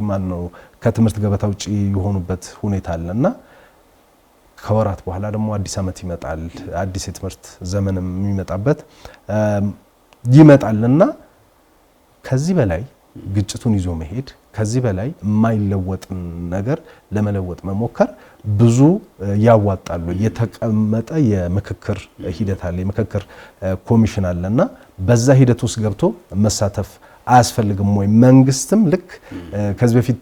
ማነው ከትምህርት ገበታ ውጪ የሆኑበት ሁኔታ አለና ከወራት በኋላ ደግሞ አዲስ ዓመት ይመጣል። አዲስ የትምህርት ዘመንም የሚመጣበት ይመጣልና ከዚህ በላይ ግጭቱን ይዞ መሄድ ከዚህ በላይ የማይለወጥን ነገር ለመለወጥ መሞከር ብዙ ያዋጣሉ። የተቀመጠ የምክክር ሂደት አለ፣ የምክክር ኮሚሽን አለና በዛ ሂደት ውስጥ ገብቶ መሳተፍ አያስፈልግም ወይ? መንግስትም ልክ ከዚህ በፊት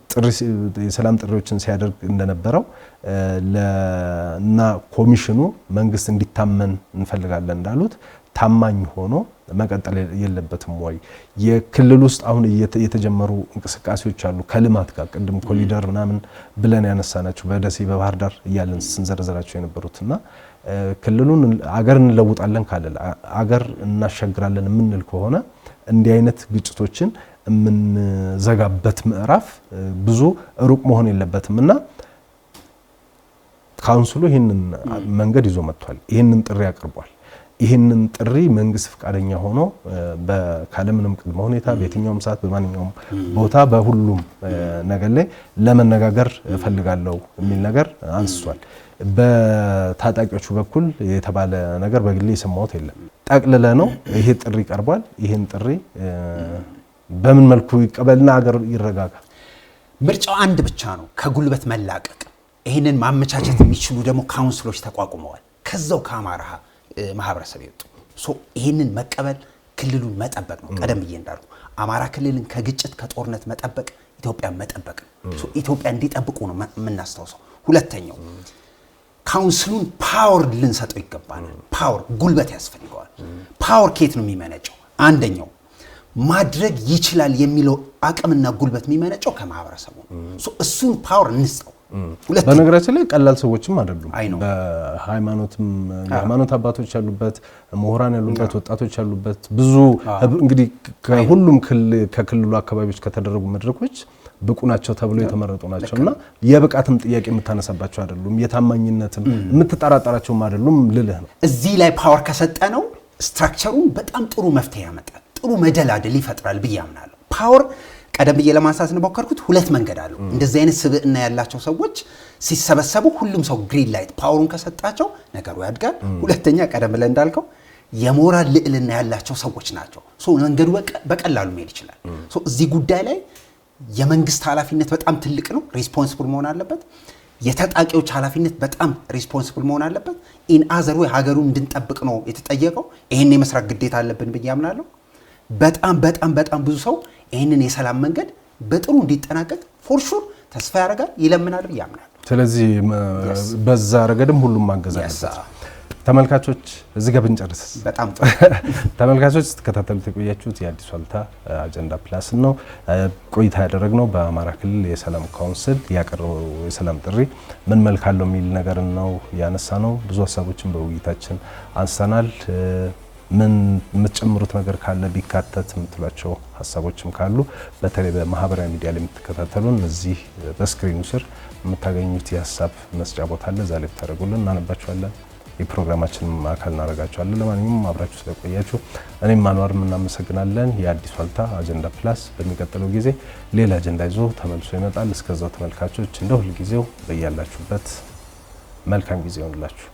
የሰላም ጥሪዎችን ሲያደርግ እንደነበረው እና ኮሚሽኑ መንግስት እንዲታመን እንፈልጋለን እንዳሉት ታማኝ ሆኖ መቀጠል የለበትም ወይ? የክልል ውስጥ አሁን የተጀመሩ እንቅስቃሴዎች አሉ ከልማት ጋር ቅድም ኮሪደር ምናምን ብለን ያነሳናቸው በደሴ በባህር ዳር እያለን ስንዘረዘራቸው የነበሩትና ክልሉን አገር እንለውጣለን ካለ አገር እናሻግራለን የምንል ከሆነ እንዲህ አይነት ግጭቶችን የምንዘጋበት ምዕራፍ ብዙ ሩቅ መሆን የለበትምና ካውንስሉ ይህንን መንገድ ይዞ መጥቷል። ይህንን ጥሪ አቅርቧል። ይህንን ጥሪ መንግስት ፈቃደኛ ሆኖ ካለምንም ቅድመ ሁኔታ በየትኛውም ሰዓት በማንኛውም ቦታ በሁሉም ነገር ላይ ለመነጋገር እፈልጋለሁ የሚል ነገር አንስቷል። በታጣቂዎቹ በኩል የተባለ ነገር በግሌ የሰማሁት የለም። ጠቅልለ ነው ይሄ ጥሪ ቀርቧል። ይሄን ጥሪ በምን መልኩ ይቀበልና ሀገር ይረጋጋ? ምርጫው አንድ ብቻ ነው፣ ከጉልበት መላቀቅ። ይህንን ማመቻቸት የሚችሉ ደግሞ ካውንስሎች ተቋቁመዋል። ከዛው ከአማራ ማህበረሰብ ይወጡ። ይህንን መቀበል ክልሉን መጠበቅ ነው። ቀደም ብዬ እንዳልኩ አማራ ክልልን ከግጭት ከጦርነት መጠበቅ ኢትዮጵያን መጠበቅ ነው። ኢትዮጵያ እንዲጠብቁ ነው የምናስታውሰው። ሁለተኛው ካውንስሉን ፓወር ልንሰጠው ይገባል። ፓወር ጉልበት ያስፈልገዋል። ፓወር ከየት ነው የሚመነጨው? አንደኛው ማድረግ ይችላል የሚለው አቅምና ጉልበት የሚመነጨው ከማህበረሰቡ ነው። እሱን ፓወር እንስጠው። በነገራችን ላይ ቀላል ሰዎችም አይደሉም። በሃይማኖትም የሃይማኖት አባቶች ያሉበት፣ ምሁራን ያሉበት፣ ወጣቶች ያሉበት ብዙ እንግዲህ ከሁሉም ከክልሉ አካባቢዎች ከተደረጉ መድረኮች ብቁ ናቸው ተብለው የተመረጡ ናቸውና የብቃትም ጥያቄ የምታነሳባቸው አይደሉም። የታማኝነትም የምትጠራጠራቸውም አይደሉም ልልህ ነው። እዚህ ላይ ፓወር ከሰጠ ነው ስትራክቸሩን በጣም ጥሩ መፍትሄ ያመጣል፣ ጥሩ መደላደል ይፈጥራል ብዬ አምናለሁ። ፓወር ቀደም ብዬ ለማንሳት እንደሞከርኩት ሁለት መንገድ አለው። እንደዚህ አይነት ስብዕና ያላቸው ሰዎች ሲሰበሰቡ ሁሉም ሰው ግሪን ላይት ፓወሩን ከሰጣቸው ነገሩ ያድጋል። ሁለተኛ ቀደም ብለን እንዳልከው የሞራል ልዕልና ያላቸው ሰዎች ናቸው። መንገዱ በቀላሉ መሄድ ይችላል። እዚህ ጉዳይ ላይ የመንግስት ኃላፊነት በጣም ትልቅ ነው፣ ሪስፖንሲብል መሆን አለበት። የተጣቂዎች ኃላፊነት በጣም ሪስፖንሲብል መሆን አለበት። ኢን አዘር ወይ ሀገሩን እንድንጠብቅ ነው የተጠየቀው። ይሄን የመስራት ግዴታ አለብን ብዬ አምናለሁ። በጣም በጣም በጣም ብዙ ሰው ይህንን የሰላም መንገድ በጥሩ እንዲጠናቀቅ ፎር ሹር ተስፋ ያደርጋል፣ ይለምናል ብዬ አምናለሁ። ስለዚህ በዛ ረገድም ሁሉም ማገዝ አለበት። ተመልካቾች እዚህ ጋር ብንጨርስ በጣም ጥሩ። ተመልካቾች ስትከታተሉት የቆያችሁት የአዲስ ዋልታ አጀንዳ ፕላስ ነው። ቆይታ ያደረግነው በአማራ ክልል የሰላም ካውንስል ያቀረበው የሰላም ጥሪ ምን መልክ አለው የሚል ነገር ነው ያነሳ ነው። ብዙ ሀሳቦችን በውይይታችን አንስተናል። ምን የምትጨምሩት ነገር ካለ ቢካተት የምትሏቸው ሀሳቦችም ካሉ በተለይ በማህበራዊ ሚዲያ ላይ የምትከታተሉን እዚህ በስክሪኑ ስር የምታገኙት የሀሳብ መስጫ ቦታ አለ። እዛ ላይ ብታደርጉልን እናነባቸዋለን። የፕሮግራማችን አካል እናደርጋቸዋለን። ለማንኛውም አብራችሁ ስለቆያችሁ እኔም አንዋርም እናመሰግናለን። የአዲስ ዋልታ አጀንዳ ፕላስ በሚቀጥለው ጊዜ ሌላ አጀንዳ ይዞ ተመልሶ ይመጣል። እስከዛው ተመልካቾች እንደ ሁልጊዜው በያላችሁበት መልካም ጊዜ ይሁንላችሁ።